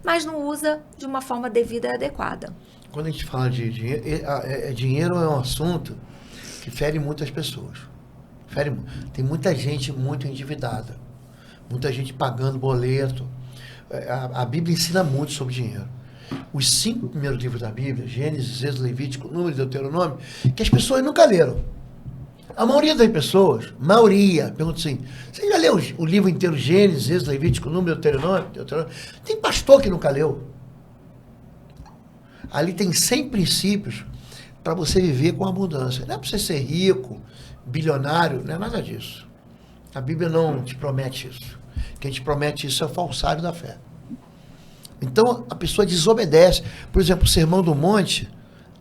Speaker 2: mas não usa de uma forma devida e adequada.
Speaker 3: Quando a gente fala de dinheiro, dinheiro é um assunto que fere muitas pessoas. Tem muita gente muito endividada, muita gente pagando boleto. A Bíblia ensina muito sobre dinheiro. Os 5 primeiros livros da Bíblia, Gênesis, Êxodo, Levítico, Número e Deuteronômio, que as pessoas nunca leram. A maioria das pessoas, pergunta assim, você já leu o livro inteiro, Gênesis, Êxodo, Levítico, Número, Deuteronômio? Tem pastor que nunca leu. Ali tem 100 princípios para você viver com abundância. Não é para você ser rico, bilionário, não é nada disso. A Bíblia não te promete isso. Quem te promete isso é o falsário da fé. Então, a pessoa desobedece. Por exemplo, o Sermão do Monte,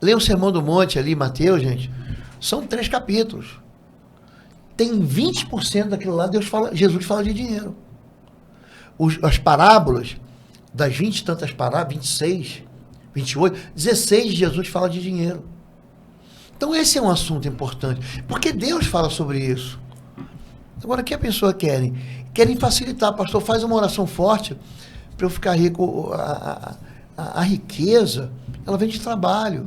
Speaker 3: lê o Sermão do Monte ali, Mateus, gente, são 3 capítulos. Tem 20% daquilo lá, Jesus fala de dinheiro. As parábolas, das 20 e tantas parábolas, 26, 28, 16 Jesus fala de dinheiro. Então esse é um assunto importante, porque Deus fala sobre isso. Agora, o que a pessoa querem? Querem facilitar. Pastor, faz uma oração forte para eu ficar rico. A riqueza, ela vem de trabalho.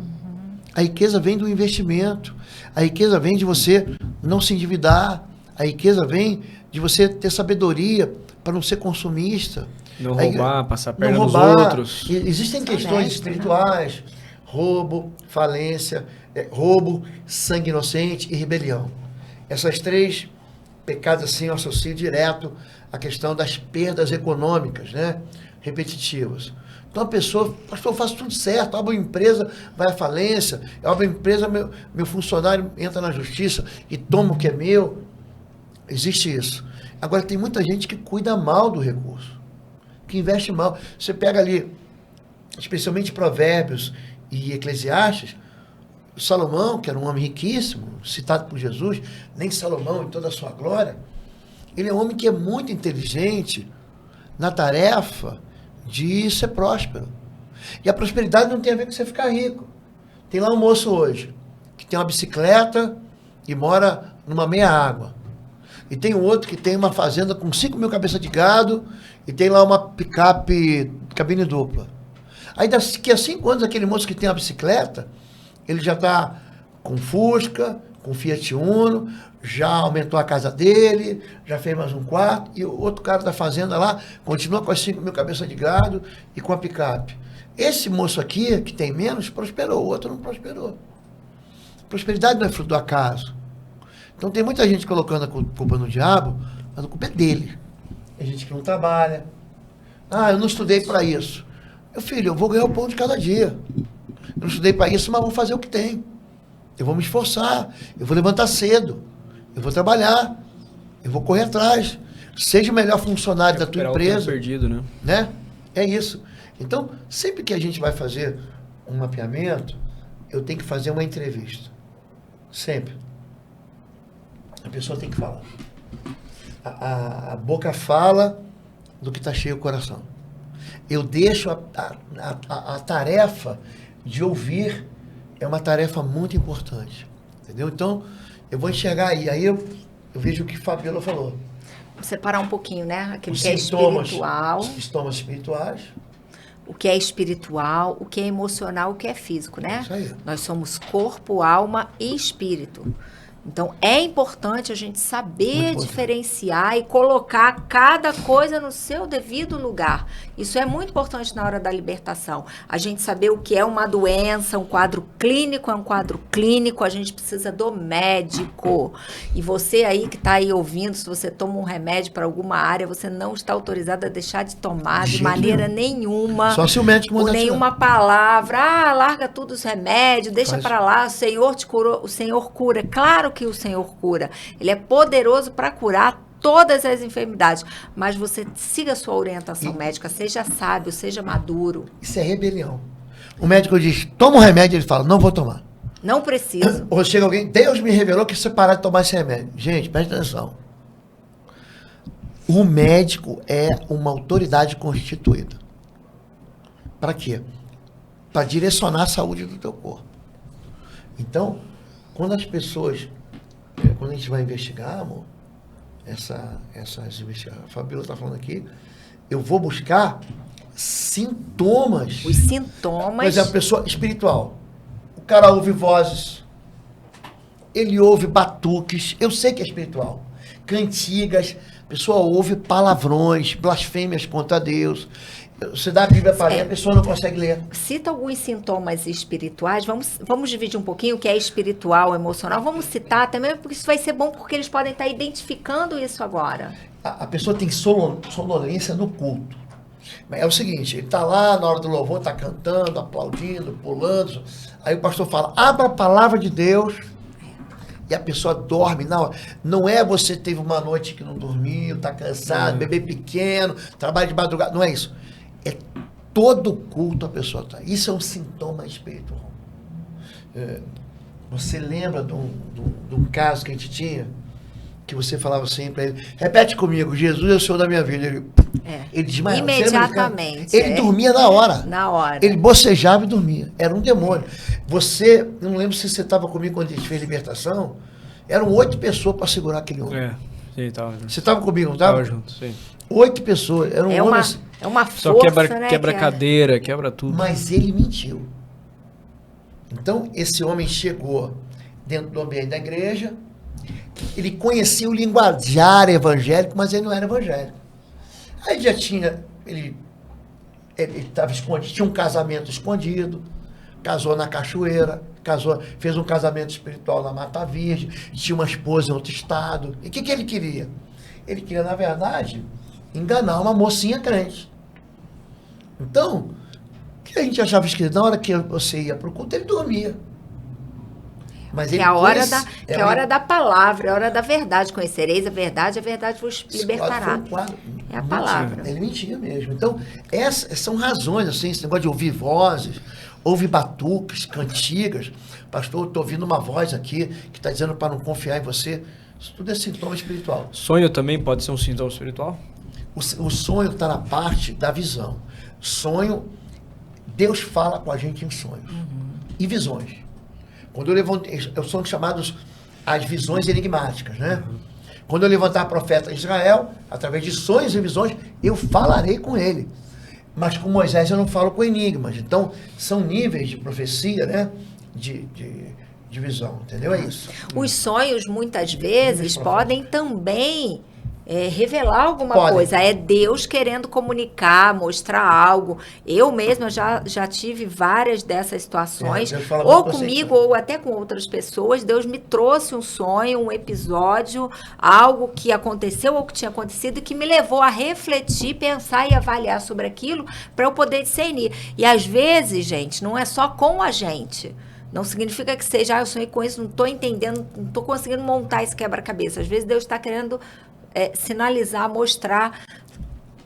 Speaker 3: A riqueza vem do investimento. A riqueza vem de você não se endividar. A riqueza vem de você ter sabedoria para não ser consumista.
Speaker 1: Não roubar, passar a perna nos outros.
Speaker 3: Existem questões espirituais, roubo, falência, roubo, sangue inocente e rebelião. Essas 3 pecados assim eu associo direto à questão das perdas econômicas, né? Repetitivas. Então a pessoa, pastor, eu faço tudo certo, abro uma empresa, vai à falência, eu abro uma empresa, meu funcionário entra na justiça e toma o que é meu. Existe isso. Agora tem muita gente que cuida mal do recurso, que investe mal. Você pega ali, especialmente Provérbios e Eclesiastes, Salomão, que era um homem riquíssimo, citado por Jesus, nem Salomão em toda a sua glória, ele é um homem que é muito inteligente na tarefa de ser próspero. E a prosperidade não tem a ver com você ficar rico. Tem lá um moço hoje, que tem uma bicicleta e mora numa meia água. E tem um outro que tem uma fazenda com 5.000 cabeças de gado e tem lá uma picape, cabine dupla. Aí daqui a 5 anos, aquele moço que tem a bicicleta, ele já está com Fusca, com Fiat Uno, já aumentou a casa dele, já fez mais um quarto, e o outro cara da fazenda lá continua com as 5.000 cabeças de gado e com a picape. Esse moço aqui, que tem menos, prosperou, o outro não prosperou. Prosperidade não é fruto do acaso. Então tem muita gente colocando a culpa no diabo, mas a culpa é dele. Tem gente que não trabalha. Ah, eu não estudei para isso. Meu filho, eu vou ganhar o pão de cada dia. Eu não estudei para isso, mas vou fazer o que tem. Eu vou me esforçar, eu vou levantar cedo, eu vou trabalhar, eu vou correr atrás. Seja o melhor funcionário da tua empresa.
Speaker 1: Perdido,
Speaker 3: Né? É isso. Então, sempre que a gente vai fazer um mapeamento, eu tenho que fazer uma entrevista. Sempre. A pessoa tem que falar. A boca fala do que está cheio o coração. Eu deixo a tarefa de ouvir, é uma tarefa muito importante. Entendeu? Então, eu vou enxergar aí eu vejo o que Fabiola falou.
Speaker 2: Separar um pouquinho, né? Aquilo
Speaker 3: Os
Speaker 2: que é
Speaker 3: sintomas,
Speaker 2: espiritual.
Speaker 3: os sintomas espirituais.
Speaker 2: O que é espiritual, o que é emocional, o que é físico, né?
Speaker 3: Isso aí.
Speaker 2: Nós somos corpo, alma e espírito. Então, é importante a gente saber diferenciar e colocar cada coisa no seu devido lugar. Isso é muito importante na hora da libertação. A gente saber o que é uma doença, um quadro clínico é um quadro clínico, a gente precisa do médico. E você aí que está aí ouvindo, se você toma um remédio para alguma área, você não está autorizado a deixar de tomar de maneira nenhuma.
Speaker 3: Só se o médico mandar
Speaker 2: por nenhuma palavra. Larga tudo os remédios, deixa para lá, o Senhor te curou, o Senhor cura. Claro que o Senhor cura. Ele é poderoso para curar todas as enfermidades. Mas você siga a sua orientação médica, seja sábio, seja maduro.
Speaker 3: Isso é rebelião. O médico diz, toma um remédio, ele fala, não vou tomar.
Speaker 2: Não preciso.
Speaker 3: Ou chega alguém, Deus me revelou que você parar de tomar esse remédio. Gente, presta atenção. O médico é uma autoridade constituída. Para quê? Para direcionar a saúde do teu corpo. Então, quando as pessoas... Quando a gente vai investigar, amor, essas investigações, a Fabiola está falando aqui, eu vou buscar sintomas.
Speaker 2: Os sintomas.
Speaker 3: Por exemplo, a pessoa espiritual. O cara ouve vozes, ele ouve batuques, eu sei que é espiritual. Cantigas, a pessoa ouve palavrões, blasfêmias contra Deus. Você dá a Bíblia para ler, a pessoa não consegue ler.
Speaker 2: Cita alguns sintomas espirituais. Vamos dividir um pouquinho o que é espiritual, emocional. Vamos citar também, porque isso vai ser bom, porque eles podem estar identificando isso agora.
Speaker 3: A pessoa tem sonolência no culto. É o seguinte, ele está lá na hora do louvor, está cantando, aplaudindo, pulando. Aí o pastor fala, abra a palavra de Deus. E a pessoa dorme na hora. Não é você teve uma noite que não dormiu, está cansado, bebê pequeno, trabalha de madrugada. Não é isso. É todo culto a pessoa está. Isso é um sintoma espiritual. Você lembra de um caso que a gente tinha? Que você falava assim para ele, repete comigo, Jesus é o Senhor da minha vida. Ele desmaiava.
Speaker 2: Imediatamente.
Speaker 3: Ele dormia na hora.
Speaker 2: Na hora.
Speaker 3: Ele bocejava e dormia. Era um demônio. Você, não lembro se você estava comigo quando a gente fez libertação, eram 8 pessoas para segurar aquele homem.
Speaker 1: Sim, estava junto.
Speaker 3: Você estava comigo, não estava?
Speaker 1: Estava junto, sim.
Speaker 3: 8 pessoas. Era um homem.
Speaker 2: É uma
Speaker 1: Só
Speaker 2: força,
Speaker 1: quebra cadeira, quebra tudo.
Speaker 3: Mas ele mentiu. Então, esse homem chegou dentro do ambiente da igreja, ele conhecia o linguajar evangélico, mas ele não era evangélico. Aí já tinha, ele estava escondido, tinha um casamento escondido, casou na cachoeira, fez um casamento espiritual na Mata Virgem, tinha uma esposa em outro estado. E o que ele queria? Ele queria, na verdade, enganar uma mocinha crente. Então, o que a gente achava esquisito? Na hora que você ia para o culto, ele dormia. Mas ele
Speaker 2: é a hora da palavra, é a hora da verdade. Conhecereis a verdade vos libertará.
Speaker 3: Foi um quadro
Speaker 2: É a palavra.
Speaker 3: Ele mentia mesmo. Então, essas são razões, assim, esse negócio de ouvir vozes, ouvir batuques, cantigas. Pastor, eu estou ouvindo uma voz aqui que está dizendo para não confiar em você. Isso tudo é sintoma espiritual.
Speaker 1: Sonho também pode ser um sintoma espiritual?
Speaker 3: O sonho está na parte da visão. Sonho, Deus fala com a gente em sonhos e visões. Quando eu levantei, são chamados as visões enigmáticas, né? Quando eu levantar profeta de Israel, através de sonhos e visões, eu falarei com ele. Mas com Moisés eu não falo com enigmas. Então, são níveis de profecia, né? De visão, entendeu? É isso.
Speaker 2: Os sonhos, muitas vezes, podem também revelar alguma coisa. É Deus querendo comunicar, mostrar algo. Eu mesma já tive várias dessas situações, ou comigo, ou até com outras pessoas. Deus me trouxe um sonho, um episódio, algo que aconteceu ou que tinha acontecido e que me levou a refletir, pensar e avaliar sobre aquilo para eu poder discernir. E às vezes, gente, não é só com a gente. Não significa que seja, eu sonhei com isso, não estou entendendo, não estou conseguindo montar esse quebra-cabeça. Às vezes Deus está querendo sinalizar, mostrar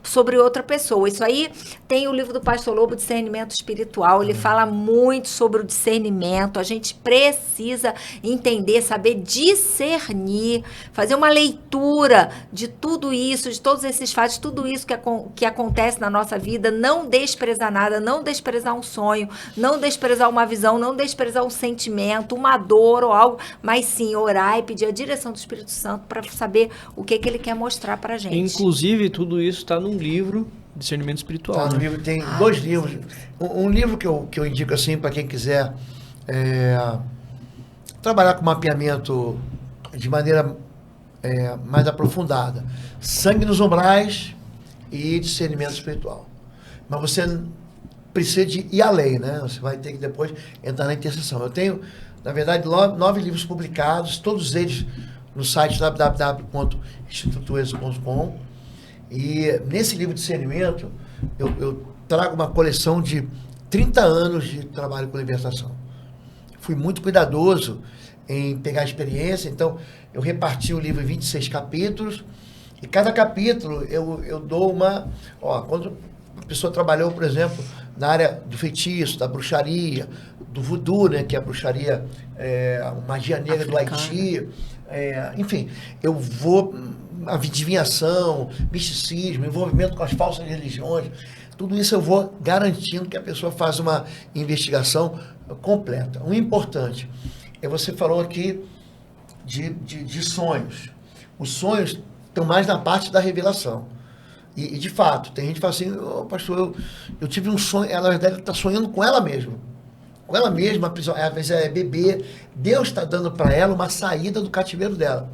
Speaker 2: sobre outra pessoa. Isso aí tem o livro do Pastor Lobo, Discernimento Espiritual. Ele fala muito sobre o discernimento. A gente precisa entender, saber discernir, fazer uma leitura de tudo isso, de todos esses fatos, tudo isso que acontece na nossa vida. Não desprezar nada, não desprezar um sonho, não desprezar uma visão, não desprezar um sentimento, uma dor ou algo, mas sim orar e pedir a direção do Espírito Santo para saber o que ele quer mostrar para a gente.
Speaker 1: Inclusive, tudo isso está no livro Discernimento Espiritual.
Speaker 3: No livro, tem 2 livros. Um livro que eu indico assim para quem quiser trabalhar com mapeamento de maneira mais aprofundada. Sangue nos Umbrais e Discernimento Espiritual. Mas você precisa de ir além, né? Você vai ter que depois entrar na intercessão. Eu tenho, na verdade, 9 livros publicados, todos eles no site www.institutoexo.com. E nesse livro de discernimento, eu trago uma coleção de 30 anos de trabalho com libertação. Fui muito cuidadoso em pegar a experiência, então eu reparti o livro em 26 capítulos, e cada capítulo eu dou uma... quando a pessoa trabalhou, por exemplo, na área do feitiço, da bruxaria, do voodoo, né, que é a bruxaria, a magia negra do Haiti, enfim, eu vou... a adivinhação, misticismo, envolvimento com as falsas religiões, tudo isso eu vou garantindo que a pessoa faça uma investigação completa. O importante você falou aqui de sonhos. Os sonhos estão mais na parte da revelação. E de fato, tem gente que fala assim, pastor, eu tive um sonho, ela, na verdade, está sonhando com ela mesma. Com ela mesma, às vezes é bebê, Deus está dando para ela uma saída do cativeiro dela.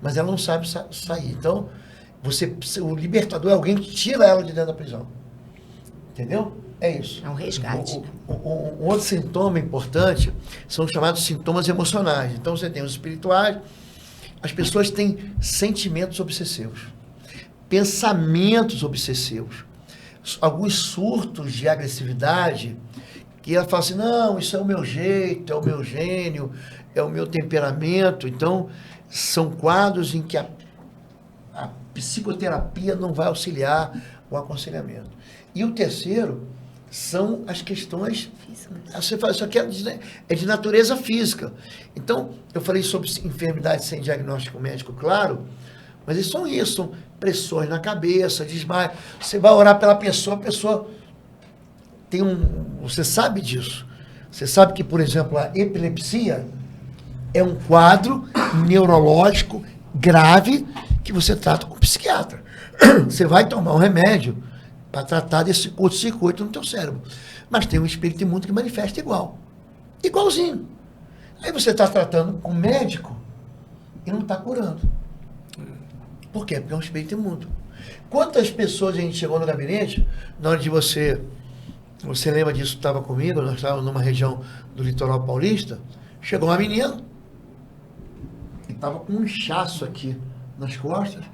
Speaker 3: Mas ela não sabe sair. Então, o libertador é alguém que tira ela de dentro da prisão. Entendeu? É isso.
Speaker 2: É um resgate.
Speaker 3: Um outro sintoma importante são os chamados sintomas emocionais. Então, você tem os espirituais. As pessoas têm sentimentos obsessivos, pensamentos obsessivos, alguns surtos de agressividade, que ela fala assim, não, isso é o meu jeito, é o meu gênio, é o meu temperamento. Então, são quadros em que a psicoterapia não vai auxiliar o aconselhamento. E o terceiro são as questões... Você fala, isso aqui é de natureza física. Então, eu falei sobre enfermidades sem diagnóstico médico, claro, mas isso são pressões na cabeça, desmaio. Você vai orar pela pessoa, a pessoa tem você sabe disso. Você sabe que, por exemplo, a epilepsia é um quadro neurológico grave que você trata com o psiquiatra. Você vai tomar um remédio para tratar desse curto-circuito no teu cérebro. Mas tem um espírito imundo que manifesta igual. Igualzinho. Aí você está tratando com médico e não está curando. Por quê? Porque é um espírito imundo. Quantas pessoas a gente chegou no gabinete, na hora de você lembra disso, estava comigo, nós estávamos numa região do litoral paulista, chegou uma menina, e estava com um inchaço aqui nas costas.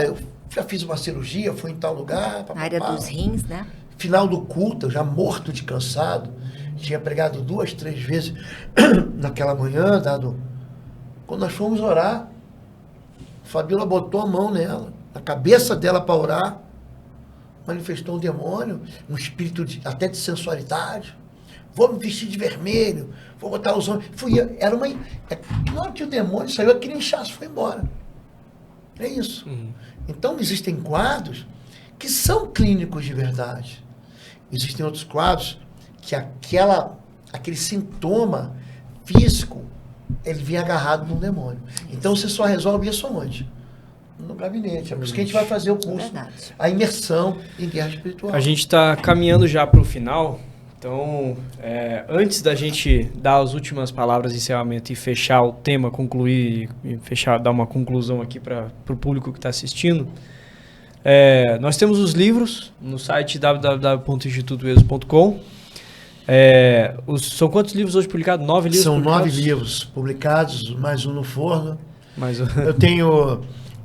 Speaker 3: Eu já fiz uma cirurgia, fui em tal lugar.
Speaker 2: Na área dos rins, né?
Speaker 3: Final do culto, eu já morto de cansado, tinha pregado 2, 3 vezes naquela manhã, quando nós fomos orar, Fabiola botou a mão nela. na cabeça dela para orar, manifestou um demônio, um espírito até de sensualidade. Vou me vestir de vermelho, vou botar os homens. Era uma. Na hora que o demônio saiu, aquele inchaço foi embora. É isso. Então, existem quadros que são clínicos de verdade. Existem outros quadros que aquele sintoma físico, ele vem agarrado num demônio. Então, você só resolve isso aonde? No gabinete. É por isso que a gente vai fazer o curso, a imersão em guerra espiritual.
Speaker 1: A gente está caminhando já para o final. Então, antes da gente dar as últimas palavras de encerramento e fechar o tema, concluir e dar uma conclusão aqui para o público que está assistindo, nós temos os livros no site www.institutoexo.com. São quantos livros hoje publicados? 9 livros
Speaker 3: São
Speaker 1: publicados?
Speaker 3: 9 livros publicados, mais um no forno.
Speaker 1: Mais
Speaker 3: Eu tenho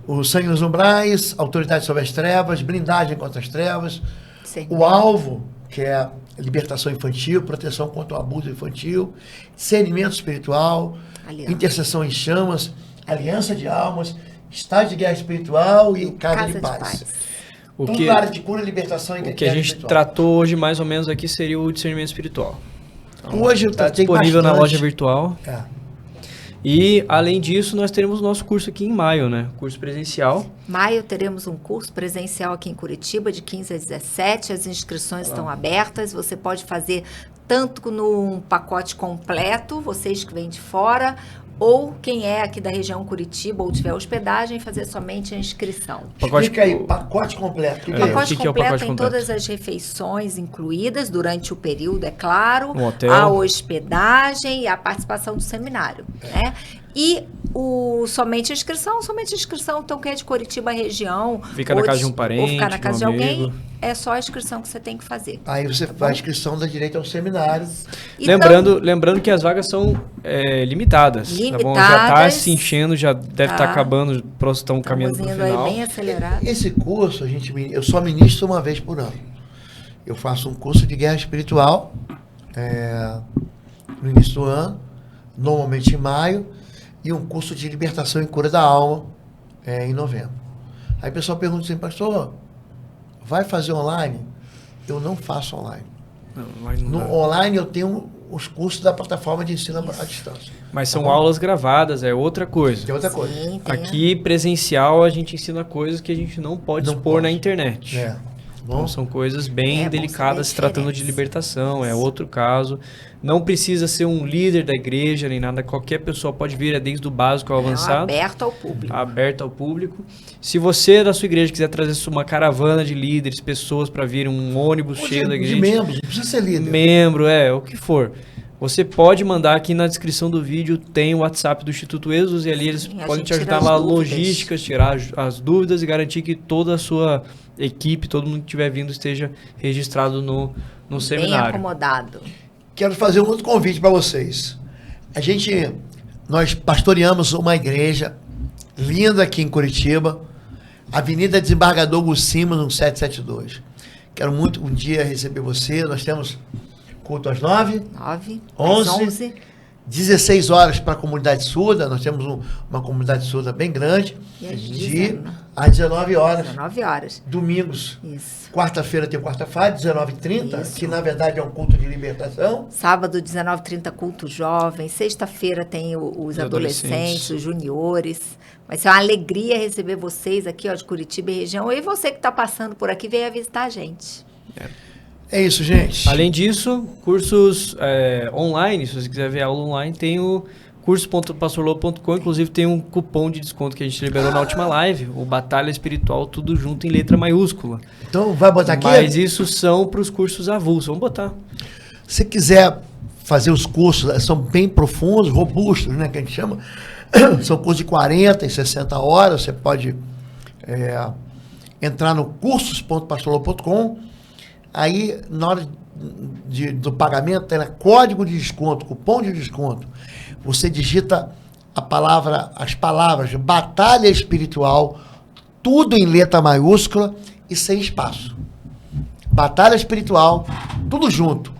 Speaker 3: o Sangue nos Umbrais, Autoridade sobre as Trevas, Blindagem contra as Trevas, o Alvo, que é a libertação infantil, proteção contra o abuso infantil, discernimento espiritual, intercessão em chamas, aliança de almas, estágio de guerra espiritual e casa de paz. Tudo na área de cura, libertação e guerra espiritual. O que a gente
Speaker 1: tratou hoje mais ou menos aqui seria o discernimento espiritual.
Speaker 3: Então, hoje está
Speaker 1: disponível na loja virtual. E, além disso, nós teremos o nosso curso aqui em maio, né? Curso presencial.
Speaker 2: Maio teremos um curso presencial aqui em Curitiba, de 15 a 17. As inscrições estão abertas. Você pode fazer tanto num pacote completo, vocês que vêm de fora, ou quem é aqui da região Curitiba ou tiver hospedagem, fazer somente a inscrição.
Speaker 3: Explica aí, pacote completo.
Speaker 2: O pacote completo tem todas as refeições incluídas durante o período, é claro, a hospedagem e a participação do seminário, né? E somente a inscrição, então quem é de Curitiba região,
Speaker 1: fica na casa de um parente,
Speaker 2: ou ficar na casa de alguém,
Speaker 1: amigo.
Speaker 2: É só a inscrição que você tem que fazer.
Speaker 3: Aí você faz a inscrição da direito ao seminário.
Speaker 1: Lembrando que as vagas são limitadas. Tá bom? Já está se enchendo, já deve estar acabando, estão caminhando para o final.
Speaker 2: Aí bem acelerado.
Speaker 3: Esse curso, eu só ministro uma vez por ano. Eu faço um curso de guerra espiritual no início do ano, normalmente em maio, e um curso de libertação e cura da alma em novembro. Aí o pessoal pergunta assim, pastor, vai fazer online? Eu não faço online. Online eu tenho os cursos da plataforma de ensino à distância.
Speaker 1: Mas são aulas gravadas, é outra coisa.
Speaker 3: Tem outra coisa.
Speaker 2: Sim,
Speaker 1: aqui, presencial, a gente ensina coisas que a gente não pode expor na internet. Então, são coisas bem delicadas, se tratando de libertação, é outro caso. Não precisa ser um líder da igreja, nem nada. Qualquer pessoa pode vir, desde o básico ao avançado.
Speaker 2: Aberto ao público.
Speaker 1: Aberto ao público. Se você, da sua igreja, quiser trazer uma caravana de líderes, pessoas para vir, um ônibus cheio da igreja.
Speaker 3: De membros, não precisa ser líder.
Speaker 1: Membro, o que for. Você pode mandar aqui na descrição do vídeo, tem o WhatsApp do Instituto Exos, e ali eles podem te ajudar na logística, tirar as dúvidas e garantir que toda a sua equipe, todo mundo que estiver vindo, esteja registrado no seminário.
Speaker 2: Bem acomodado.
Speaker 3: Quero fazer um outro convite para vocês. Nós pastoreamos uma igreja linda aqui em Curitiba, Avenida Desembargador Gucima, no 772. Quero muito um dia receber você. Nós temos culto às 9, 11, 16 horas para a comunidade surda. Nós temos uma comunidade surda bem grande. Às 19 horas.
Speaker 2: 19 horas.
Speaker 3: Domingos.
Speaker 2: Isso.
Speaker 3: Quarta-feira tem quarta-feira, 19h30, que na verdade é um culto de libertação.
Speaker 2: Sábado, 19h30, culto jovem. Sexta-feira tem os adolescentes, os juniores. Vai ser uma alegria receber vocês aqui, de Curitiba e região. E você que está passando por aqui, venha visitar a gente.
Speaker 3: É isso, gente.
Speaker 1: Além disso, cursos online, se você quiser ver aula online, tem o curso.pastorlobo.com, inclusive tem um cupom de desconto que a gente liberou na última live, o Batalha Espiritual, tudo junto em letra maiúscula.
Speaker 3: Então, vai botar aqui?
Speaker 1: Mas isso são para os cursos avulsos, vamos botar.
Speaker 3: Se quiser fazer os cursos, são bem profundos, robustos, né, que a gente chama, são cursos de 40 e 60 horas, você pode entrar no cursos.pastorlobo.com. Aí, na hora do pagamento, tem código de desconto, cupom de desconto. Você digita as palavras Batalha Espiritual, tudo em letra maiúscula e sem espaço. Batalha Espiritual, tudo junto,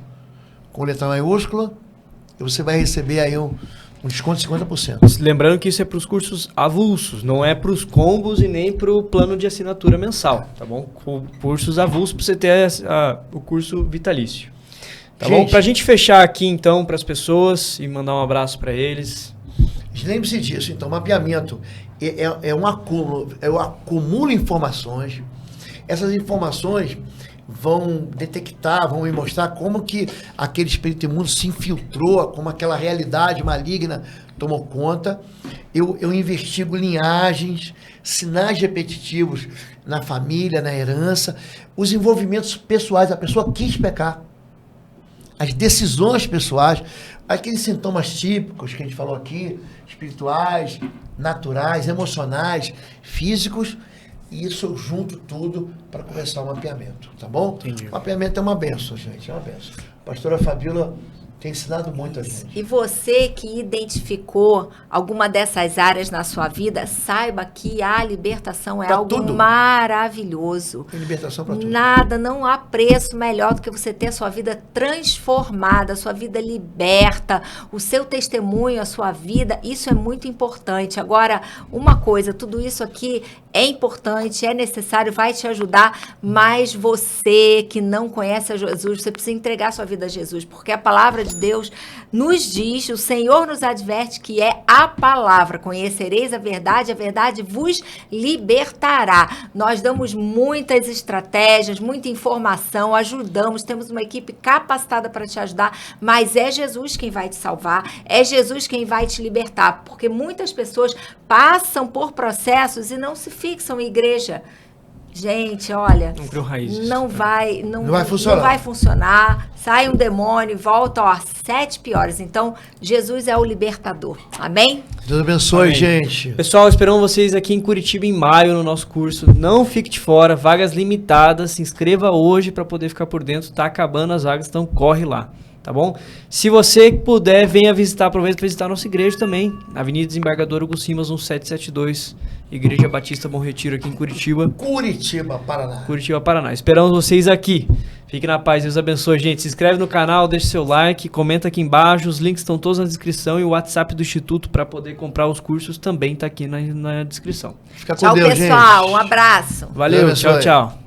Speaker 3: com letra maiúscula, e você vai receber aí Um desconto de 50%.
Speaker 1: Lembrando que isso é para os cursos avulsos, não é para os combos e nem para o plano de assinatura mensal, tá bom? Cursos avulsos para você ter o curso vitalício. Tá bom? Para a gente fechar aqui, então, para as pessoas e mandar um abraço para eles.
Speaker 3: Lembre-se disso. Então, mapeamento é um acúmulo, eu acumulo informações. Essas informações vão detectar, vão me mostrar como que aquele espírito imundo se infiltrou, como aquela realidade maligna tomou conta. Eu investigo linhagens, sinais repetitivos na família, na herança, os envolvimentos pessoais, a pessoa quis pecar, as decisões pessoais, aqueles sintomas típicos que a gente falou aqui, espirituais, naturais, emocionais, físicos. E isso eu junto tudo para começar o mapeamento, tá bom?
Speaker 1: Entendi.
Speaker 3: O mapeamento é uma benção, gente, é uma benção. A pastora Fabíola tem ensinado muito a gente.
Speaker 2: E você que identificou alguma dessas áreas na sua vida, saiba que a libertação é
Speaker 3: Pra
Speaker 2: algo
Speaker 3: tudo.
Speaker 2: maravilhoso.
Speaker 3: Tem libertação para tudo.
Speaker 2: Nada, não há preço melhor do que você ter a sua vida transformada, a sua vida liberta, o seu testemunho, a sua vida, isso é muito importante. Agora, uma coisa, tudo isso aqui é importante, é necessário, vai te ajudar, mas você que não conhece a Jesus, você precisa entregar a sua vida a Jesus, porque a palavra de Deus nos diz, o Senhor nos adverte que é a palavra, conhecereis a verdade vos libertará. Nós damos muitas estratégias, muita informação, ajudamos, temos uma equipe capacitada para te ajudar, mas é Jesus quem vai te salvar, é Jesus quem vai te libertar, porque muitas pessoas passam por processos e não se fixam em igreja. Gente, olha,
Speaker 1: Não criou raízes.
Speaker 2: não vai
Speaker 3: funcionar.
Speaker 2: Não vai funcionar. Sai um demônio, volta, ó, 7 piores. Então, Jesus é o libertador. Amém?
Speaker 3: Deus abençoe,
Speaker 1: Amém.
Speaker 3: gente.
Speaker 1: Pessoal, esperamos vocês aqui em Curitiba em maio no nosso curso. Não fique de fora, vagas limitadas. Se inscreva hoje para poder ficar por dentro. Tá acabando as vagas, então corre lá. Tá bom? Se você puder, venha visitar, aproveita para visitar a nossa igreja também. Avenida Desembargador Hugo Simas, 1772, Igreja Batista Bom Retiro, aqui em Curitiba.
Speaker 3: Curitiba, Paraná.
Speaker 1: Curitiba, Paraná. Esperamos vocês aqui. Fique na paz, Deus abençoe, gente. Se inscreve no canal, deixa seu like, comenta aqui embaixo. Os links estão todos na descrição e o WhatsApp do Instituto para poder comprar os cursos também está aqui na descrição.
Speaker 3: Fica com
Speaker 2: Tchau,
Speaker 3: Deus,
Speaker 2: pessoal.
Speaker 3: gente.
Speaker 2: Um abraço.
Speaker 1: Valeu,
Speaker 3: Deus
Speaker 1: tchau,
Speaker 3: abençoe.
Speaker 1: tchau.